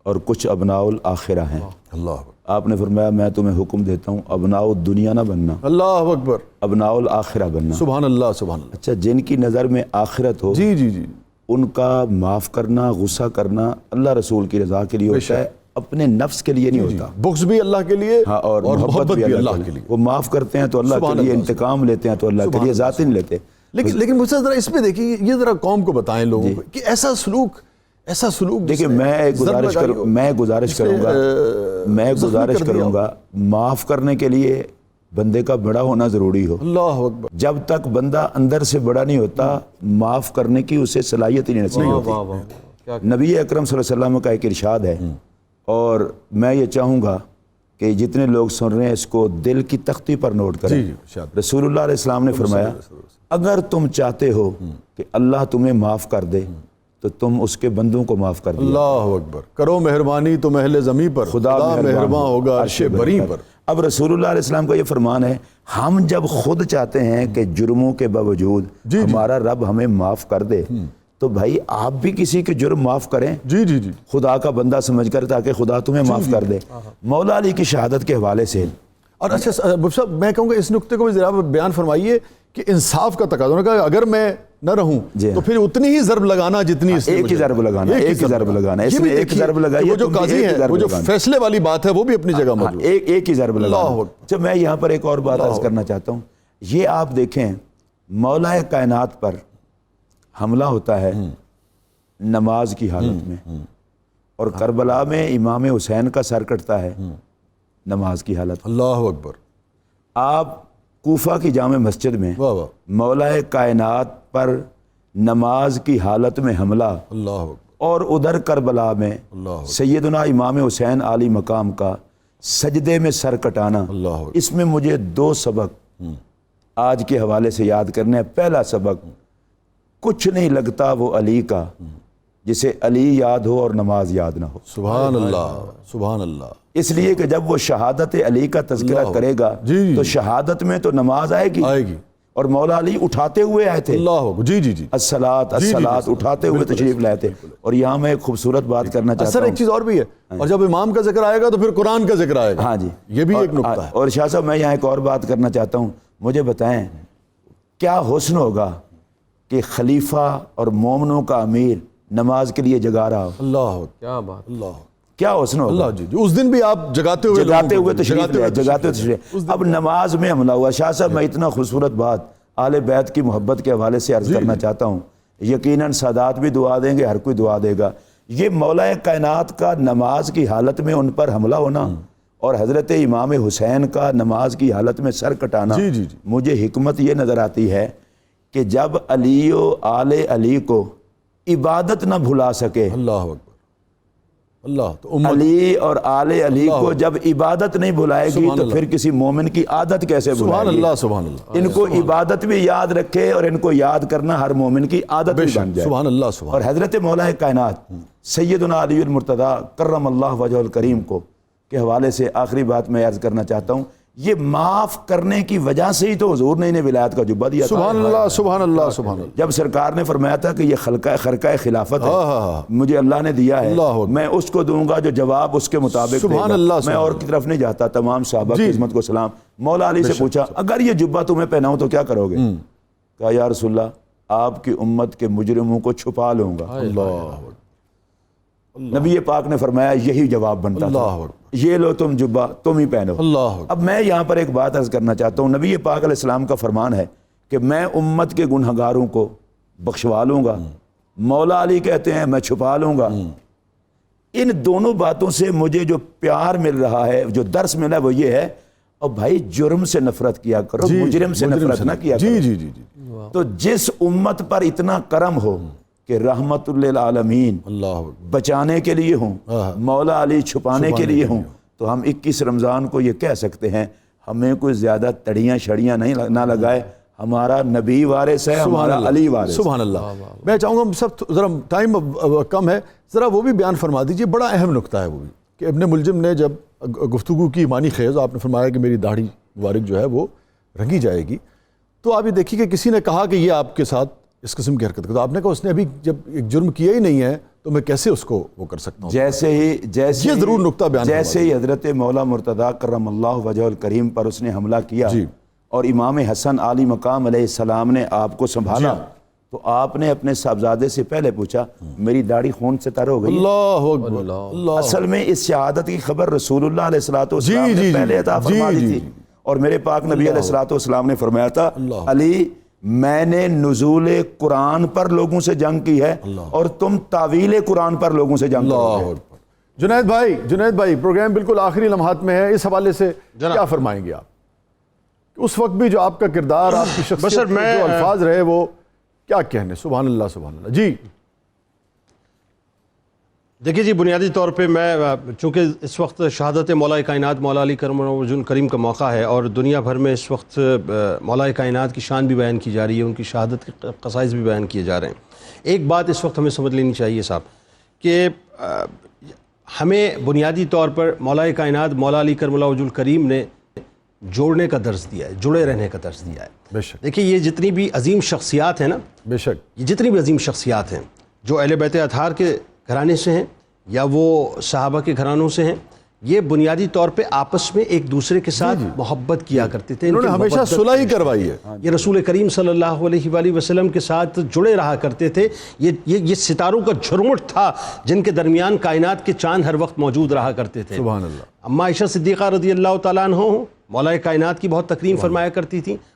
اور کچھ ابناء الآخرہ ہیں. اللہ آپ نے فرمایا میں تمہیں حکم دیتا ہوں ابناء الدنیا نہ بننا، اللہ اکبر، ابناء الآخرہ بننا. سبحان اللہ سبحان اللہ. اچھا، جن کی نظر میں آخرت ہو، جی جی جی، ان کا معاف کرنا، غصہ کرنا اللہ رسول کی رضا کے لیے ہوتا ہے، اپنے نفس کے لیے نہیں ہوتا. بغض بھی اللہ کے لیے، ہاں، اور محبت بھی اللہ کے لیے. وہ معاف کرتے ہیں تو اللہ کے لیے، انتقام لیتے ہیں تو اللہ کے لیے، ذاتی نہیں لیتے. لیکن مجھ سے ذرا اس پہ دیکھیے، یہ ذرا قوم کو بتائیں لوگوں کو کہ ایسا سلوک دیکھیں، میں گزارش کروں گا معاف کرنے کے لیے بندے کا بڑا ہونا ضروری ہو. اللہ اکبر. جب تک بندہ اندر سے بڑا نہیں ہوتا، معاف کرنے کی اسے صلاحیت ہی نہیں ہوتی. نبی اکرم صلی اللہ علیہ وسلم کا ایک ارشاد ہے، اور میں یہ چاہوں گا کہ جتنے لوگ سن رہے ہیں اس کو دل کی تختی پر نوٹ کریں. رسول اللہ علیہ السلام نے فرمایا اگر تم چاہتے ہو کہ اللہ تمہیں معاف کر دے تو تم اس کے بندوں کو معاف کر دو. اللہ اکبر. کرو مہربانی تم اہل زمین پر، خدا مہربان ہوگا عرش بری پر. اب رسول اللہ علیہ السلام کا یہ فرمان ہے، ہم جب خود چاہتے ہیں کہ جرموں کے باوجود ہمارا رب ہمیں معاف کر دے، تو بھائی آپ بھی کسی کے جرم معاف کریں خدا کا بندہ سمجھ کر، تاکہ خدا تمہیں معاف کر دے. مولا علی کی شہادت کے حوالے سے، اور اچھا صاحب میں کہوں گا اس نقطے کو بھی ذرا بیان فرمائیے کہ انصاف کا تقاضا ہے کہ اگر میں نہ رہوں تو پھر اتنی ہی ضرب لگانا جتنی ایک ہی ضرب لگانا، ایک ہی ضرب لگانا. اس میں ایک ضرب لگائی، وہ جو قاضی ہیں وہ جو فیصلے والی بات ہے وہ بھی اپنی جگہ موجود ہے. ایک ہی ضرب لگانا. جب میں یہاں پر ایک اور بات عرض کرنا چاہتا ہوں، یہ آپ دیکھیں مولا کائنات پر حملہ ہوتا ہے نماز کی حالت میں، اور کربلا میں امام حسین کا سر کٹتا ہے نماز کی حالت میں۔ اللہ اکبر۔ آپ کوفہ کی جامع مسجد میں واہ واہ، مولا کائنات پر نماز کی حالت میں حملہ، اللہ اکبر، اور ادھر کربلا میں اللہ اکبر، سیدنا امام حسین عالی مقام کا سجدے میں سر کٹانا، اللہ اکبر۔ اس میں مجھے 2 سبق آج کے حوالے سے یاد کرنے ہیں۔ پہلا سبق، کچھ نہیں لگتا وہ علی کا جسے علی یاد ہو اور نماز یاد نہ ہو۔ سبحان اللہ، سبحان اللہ۔ اس لیے کہ جب وہ شہادت علی کا تذکرہ اللہ کرے گا جی تو شہادت میں تو نماز آئے گی، اور مولا علی اٹھاتے ہوئے آئے تھے، اللہ اکبر، جی جی جی، الصلاۃ الصلاۃ اٹھاتے ہوئے تشریف لائے تھے۔ اور یہاں میں ایک خوبصورت بات کرنا چاہتا سر ہوں۔ ایک چیز اور بھی ہے، اور جب امام کا ذکر آئے گا تو پھر قرآن کا ذکر آئے گا۔ ہاں جی، یہ بھی ایک نقطہ ہے۔ اور شاہ صاحب میں یہاں ایک اور بات کرنا چاہتا ہوں، مجھے بتائیں کیا حسن ہوگا کہ خلیفہ اور مومنوں کا امیر نماز کے لیے جگا رہا ہو؟ اللہ اکبر، کیا بات، اللہ کیا حسن ہوگا؟ اللہ جی، اس دن بھی آپ جگاتے ہوئے تشریف۔ اب نماز میں حملہ ہوا۔ شاہ صاحب میں اتنا خوبصورت بات اہل بیت کی محبت کے حوالے سے عرض کرنا چاہتا ہوں، یقیناً سادات بھی دعا دیں گے، ہر کوئی دعا دے گا۔ یہ مولا کائنات کا نماز کی حالت میں ان پر حملہ ہونا اور حضرت امام حسین کا نماز کی حالت میں سر کٹانا، مجھے حکمت یہ نظر آتی ہے کہ جب علی و آل علی کو عبادت نہ بھلا سکے، اللہ اکبر، اللہ تو علی اور آل علی کو جب عبادت نہیں بھلائے گی تو پھر کسی مومن کی عادت کیسے بھلائے گی؟ سبحان اللہ، سبحان اللہ۔ ان کو عبادت بھی یاد رکھے اور ان کو یاد کرنا ہر مومن کی عادت بھی بن جائے۔ سبحان اللہ، سبحان اور حضرت مولا کائنات سیدنا علی المرتضیٰ کرم اللہ وجہ الکریم کو کے حوالے سے آخری بات میں عرض کرنا چاہتا ہوں، یہ معاف کرنے کی وجہ سے ہی تو حضور نے انہیں ولایت کا جبہ دیا تھا۔ سبحان اللہ، سبحان اللہ، سبحان اللہ۔ جب سرکار نے فرمایا تھا کہ یہ خرقہ خلافت ہے، مجھے اللہ نے دیا ہے، میں اس کو دوں گا جو جواب اس کے مطابق دے گا۔ میں اور کی طرف نہیں جاتا، تمام صحابہ کی عظمت کو سلام۔ مولا علی سے پوچھا اگر یہ جبہ تمہیں پہناؤں تو کیا کرو گے؟ کہا یا رسول اللہ آپ کی امت کے مجرموں کو چھپا لوں گا۔ نبی پاک نے فرمایا یہی جواب بنتا تھا، یہ لو تم جبہ تم ہی پہنو۔ اب میں یہاں پر ایک بات عرض کرنا چاہتا ہوں، نبی پاک علیہ السلام کا فرمان ہے کہ میں امت کے گنہگاروں کو بخشوا لوں گا، مولا علی کہتے ہیں میں چھپا لوں گا۔ ان دونوں باتوں سے مجھے جو پیار مل رہا ہے، جو درس ملا ہے وہ یہ ہے، اور بھائی جرم سے نفرت کیا کرو، مجرم سے نفرت نہ کیا کرو۔ تو جس امت پر اتنا کرم ہو کہ رحمت للعالمین بچانے کے لیے ہوں، مولا علی چھپانے کے لیے ہوں، تو ہم 21 رمضان کو یہ کہہ سکتے ہیں ہمیں کوئی زیادہ تڑیاں شڑیاں نہ لگائے، ہمارا نبی وارث ہے، ہمارا علی وارث۔ سبحان اللہ۔ میں چاہوں گا سب ذرا ٹائم کم ہے، ذرا وہ بھی بیان فرما دیجئے، بڑا اہم نقطہ ہے وہ بھی کہ ابن ملجم نے جب گفتگو کی ایمانی خیز، آپ نے فرمایا کہ میری داڑھی مبارک جو ہے وہ رنگی جائے گی، تو آپ یہ دیکھیے کہ کسی نے کہا کہ یہ آپ کے ساتھ اس قسم کی حرکت کرتا، آپ نے کہا اس نے ابھی جب ایک جرم کیا ہی نہیں ہے تو میں کیسے اس کو وہ کر سکتا ہوں؟ جیسے یہ ضرور نقطہ بیان جیسے ہی حضرت مولا مرتضیٰ کرم اللہ وجہ الکریم پر اس نے حملہ کیا اور امام حسن عالی مقام علیہ السلام نے آپ کو سنبھالا، تو آپ نے اپنے صاحبزادے سے پہلے پوچھا میری داڑھی خون سے تر ہو گئی؟ اللہ اکبر۔ اصل میں اس شہادت کی خبر رسول اللہ علیہ السلام نے پہلے عطا فرما دی تھی، اور میرے پاک نبی علیہ السلام نے فرمایا تھا علی میں نے نزول قرآن پر لوگوں سے جنگ کی ہے اور تم تعویل قرآن پر لوگوں سے جنگ کرو گے۔ جنید بھائی پروگرام بالکل آخری لمحات میں ہے، اس حوالے سے کیا فرمائیں گے آپ؟ اس وقت بھی جو آپ کا کردار، آپ کی شخصیت جو الفاظ رہے وہ کیا کہنے؟ سبحان اللہ، سبحان اللہ۔ جی دیکھیے جی، بنیادی طور پہ میں چونکہ اس وقت شہادت مولا کائنات مولا علی کرم اللہ وجہ الکریم کا موقع ہے، اور دنیا بھر میں اس وقت مولا کائنات کی شان بھی بیان کی جا رہی ہے، ان کی شہادت کے قصائص بھی بیان کیے جا رہے ہیں۔ ایک بات اس وقت ہمیں سمجھ لینی چاہیے صاحب کہ ہمیں بنیادی طور پر مولا کائنات مولا علی کرم اللہ وجہ الکریم نے جوڑنے کا درس دیا ہے، جڑے رہنے کا درس دیا ہے۔ بے شک دیکھیے یہ جتنی بھی عظیم شخصیات ہیں نا، بے شک یہ جتنی بھی عظیم شخصیات ہیں جو اہل بیت اطہار کے گھرانے سے ہیں یا وہ صحابہ کے گھرانوں سے ہیں، یہ بنیادی طور پہ آپس میں ایک دوسرے کے ساتھ محبت کیا کرتے تھے، انہوں نے ہمیشہ صلح ہی کروائی ہے۔ یہ رسول کریم صلی اللہ علیہ وآلہ وسلم کے ساتھ جڑے رہا کرتے تھے، یہ ستاروں کا جھرمٹ تھا جن کے درمیان کائنات کے چاند ہر وقت موجود رہا کرتے تھے۔ سبحان اللہ۔ اماں عائشہ صدیقہ رضی اللہ تعالیٰ عنہ مولا کائنات کی بہت تکریم فرمایا کرتی تھی،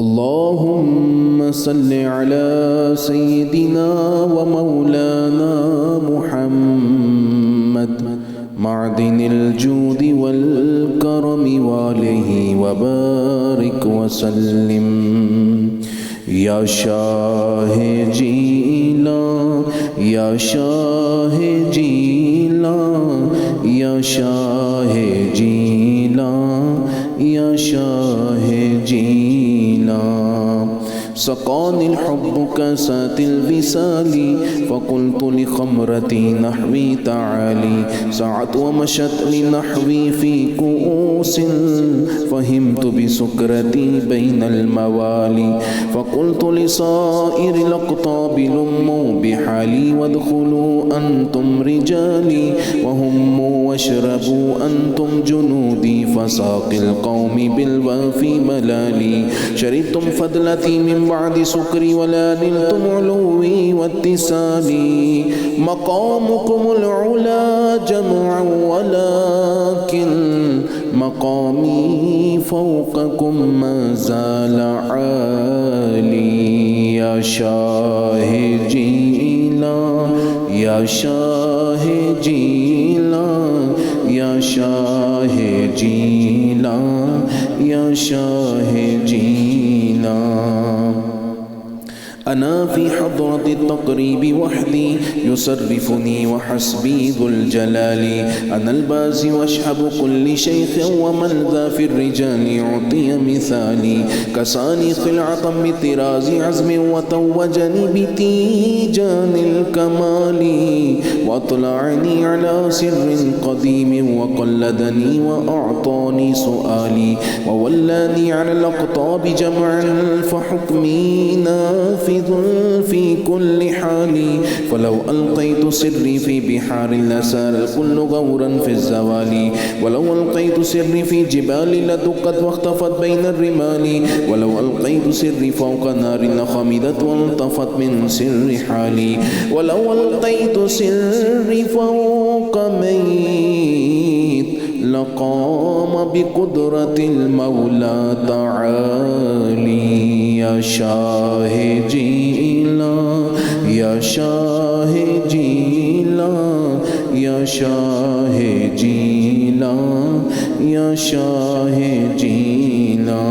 اللهم صل على سيدنا ومولانا محمد معدن الجود والكرم وآله وبارك وسلم. یا شاہ جیلاں یا شاہ جیلاں یا شاہ جیلاں یا شاہ جیلاں. سقاني الحب كاسات الوصال فقلت لخمرتي نحوي تعالي. سعت ومشت لنحوي في كؤوس فهمت بسكرتي بين الموالي. فقلت لصائر الأقطاب لموا بحالي وادخلوا أنتم رجالي وهموا واشربوا أنتم جنودي فساقي القوم بالوافي ملالي. شربتم فضلتي من بعد سكري ولا نلتم علوي واتصالي. مقامكم العلا جمعا ولكن مقامي فوقكم ما زال عالي. يا شاہ جیلاں یا شاہ جیلاں یا شاہ جیلاں یا شاہ جیلاں. أنا في حضرة التقريب وحدي يصرفني وحسبي ذو الجلال. أنا البازي واشحب كل شيخ ومن ذا في الرجال يعطي مثالي. كساني خلعة بطراز عزم وتوجني بتيجان الكمال. وأطلعني على سر قديم وقلدني وأعطاني سؤالي. وولاني على الأقطاب جمعا فحكمي نافذ في كل حال. فلو ألقيت سري في بحار لسار الكل غورا في الزوال. ولو ألقيت سري في جبال لدقت واختفت بين الرمال. ولو ألقيت سري فوق نار لخمدت والطفت من سر حالي. ولو ألقيت سري فوق ميت لقام بقدرة المولى تعالي. يا شاہ جیلاں یا شاہ جیلاں یا شاہ جیلاں یا شاہ جیلاں.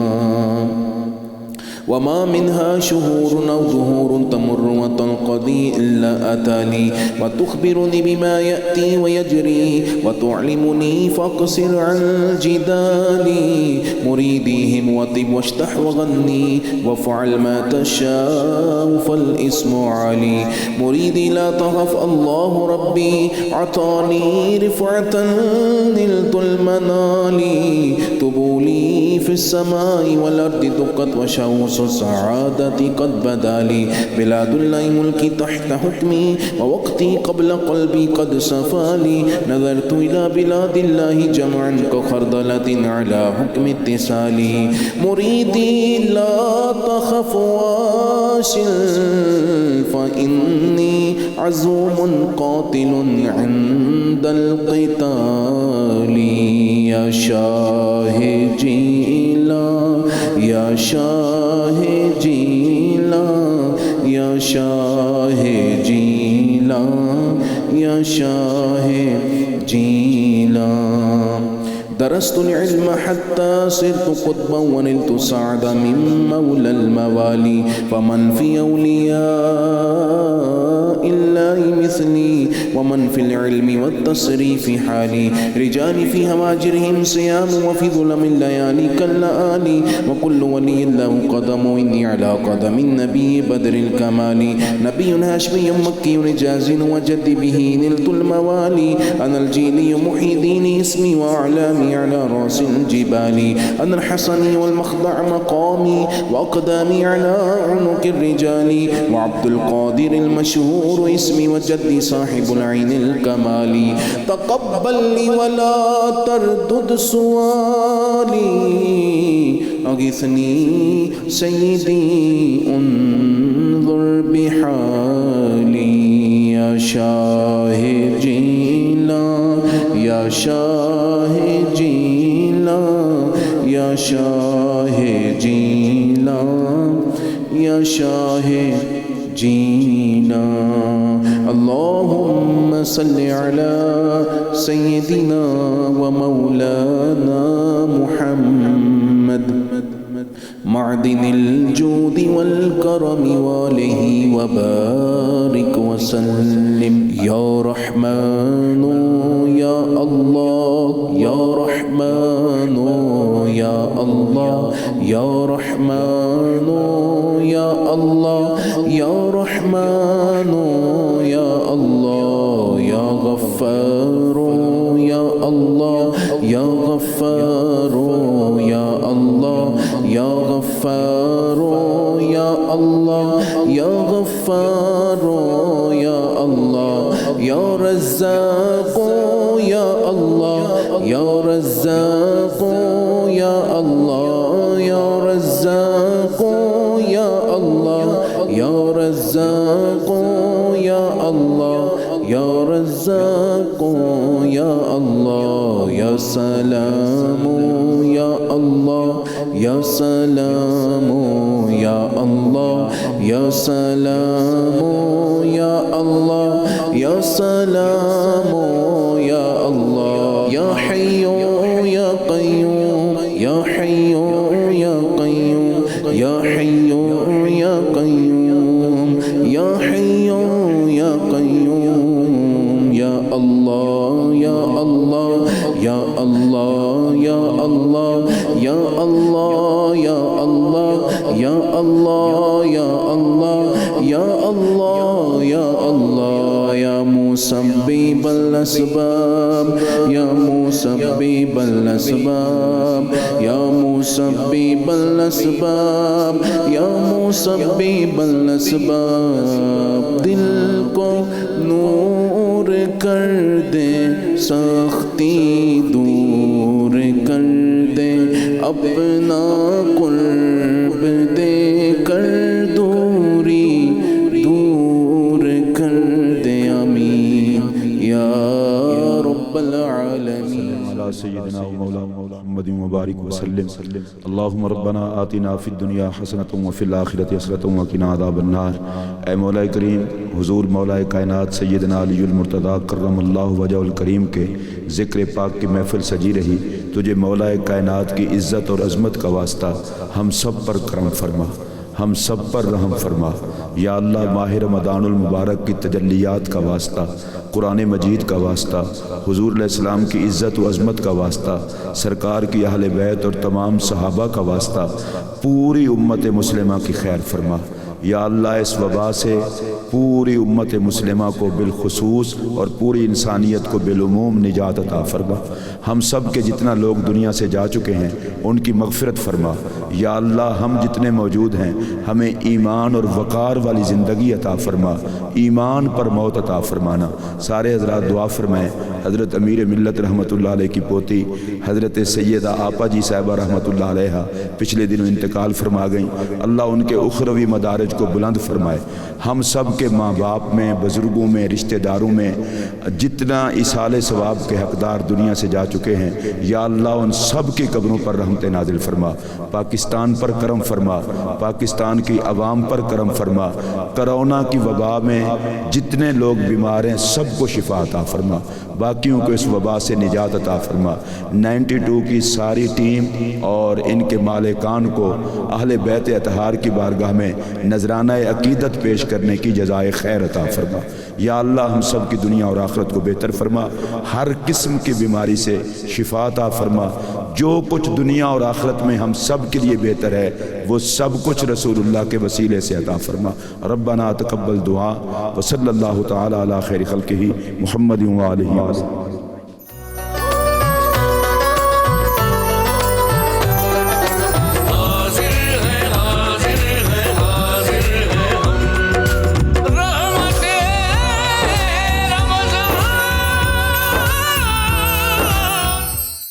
وما منها شهور أو ظهور تمر وتنقضي إلا أتاني. وتخبرني بما يأتي ويجري وتعلمني فاقصر عن جدالي. مريديهم وطب واشتح وغني وافعل ما تشاء فالاسم علي. مريدي لا تخف الله ربي عطاني رفعة نلت المنال. طبولي في السماء والأرض دقت وشوس السعادة قد بدالي. بلاد الله ملكي تحت حكمي ووقتي قبل قلبي قد صفالي. نظرت إلى بلاد الله جمعا كخردلة على حكم اتصالي. مريدي لا تخف واشل فإني عزوم قاتل عند القتال. يا شاہ جیلاں یا شاہ جیلاں یا شاہ جیلاں یا شاہ جیلاں. درست العلم حتى صرت قطبا ونلت سعد من مولى الموالي. فمن في أولياء الله مثلي ومن في العلم والتصريف حالي. رجالي في هواجرهم صيام وفي ظلم الليالي كاللآلي. وكل ولي له قدم وإني على قدم النبي بدر الكمال. نبي هاشمي مكي رجاز وجد به نلت الموالي. أنا الجيلي محي ديني اسمي وأعلامي على رأس الجبال. أنا الحسني والمخضع مقامي وأقدامي على عنق الرجال. وعبد القادر المشهور اسمي وجدي صاحب العين الكمال. تقبل لي ولا تردد سؤالي. أغثني سيدي انظر بحالي. يا شاہ جیلاں یا شاہ جیلاں یا شاہ جیلاں یا شاہ جینا اللہم صلی علی سیدنا و مولانا محمد معدن الجود والکرم والہ وبارک وسلم یا رحمن یا اللہ یا رحمن یا اللہ یا رحمن یا اللہ یا رحمن یا اللہ یا غفار یا اللہ یا غفار یا اللہ یا غفار یا اللہ یا غفار یا اللہ یا رزاق یا اللہ یا رزاق یا اللہ یا رزاق یا اللہ یا رزاق یا اللہ یا رزاق یا اللہ یا سلام یا اللہ یا سلام یا اللہ یا سلام یا اللہ یا سلام یا اللہ یا حی یا قیوم یا حی یا قیوم یا حی یا قیوم یا حی یا قیوم یا اللہ یا اللہ یا اللہ یا اللہ یا اللہ یا اللہ یا اللہ یا اللہ یا اللہ یا اللہ یا مسبب الاسباب یا مسبب الاسباب یا مسبب الاسباب یا مسبب الاسباب دل کو نور کر دے سختی دور کر دے اپنا قرب دے کر دوری دور کر دے آمین یا رب العالمین علی سیدنا و مولانا محمد مبارک وسلم اللہم ربنا آتنا فی الدنیا حسنۃ وفی الآخرۃ حسنۃ وقنا عذاب النار۔ اے مولا کریم، حضور مولا کائنات سیدنا علی المرتضیٰ کرم اللہ وجہ الکریم کے ذکر پاک کی محفل سجی رہی، تجھے مولا کائنات کی عزت اور عظمت کا واسطہ ہم سب پر کرم فرما، ہم سب پر رحم فرما یا اللہ۔ ماہ رمضان المبارک کی تجلیات کا واسطہ، قرآن مجید کا واسطہ، حضور علیہ السلام کی عزت و عظمت کا واسطہ، سرکار کی اہل بیت اور تمام صحابہ کا واسطہ پوری امت مسلمہ کی خیر فرما یا اللہ۔ اس وبا سے پوری امت مسلمہ کو بالخصوص اور پوری انسانیت کو بالعموم نجات عطا فرما۔ ہم سب کے جتنا لوگ دنیا سے جا چکے ہیں ان کی مغفرت فرما یا اللہ۔ ہم جتنے موجود ہیں ہمیں ایمان اور وقار والی زندگی عطا فرما، ایمان پر موت عطا فرمانا۔ سارے حضرات دعا فرمائیں۔ حضرت امیر ملت رحمۃ اللہ علیہ کی پوتی حضرت سیدہ آپا جی صاحبہ رحمۃ اللہ علیہ پچھلے دنوں انتقال فرما گئیں، اللہ ان کے اخروی مدارج کو بلند فرمائے۔ ہم سب کے ماں باپ میں، بزرگوں میں، رشتہ داروں میں جتنا ایصال ثواب کے حقدار دنیا سے جا چکے ہیں یا اللہ ان سب کی قبروں پر رحمت نازل فرما۔ پاکستان پر کرم فرما، پاکستان کی عوام پر کرم فرما۔ کرونا کی وبا میں جتنے لوگ بیمار ہیں سب کو شفا عطا فرما، باقیوں کو اس وبا سے نجات عطا فرما۔ 92 کی ساری ٹیم اور ان کے مالکان کو اہل بیت اطہار کی بارگاہ میں نذرانہ عقیدت پیش کرنے کی جزائے خیر عطا فرما یا اللہ۔ ہم سب کی دنیا اور آخرت کو بہتر فرما، ہر قسم کی بیماری سے شفا عطا فرما۔ جو کچھ دنیا اور آخرت میں ہم سب کے لیے بہتر ہے وہ سب کچھ رسول اللہ کے وسیلے سے عطا فرما۔ ربنا تقبل دعا وصلی اللہ تعالی علی خیر خلقہ محمد و آلہ وسلم۔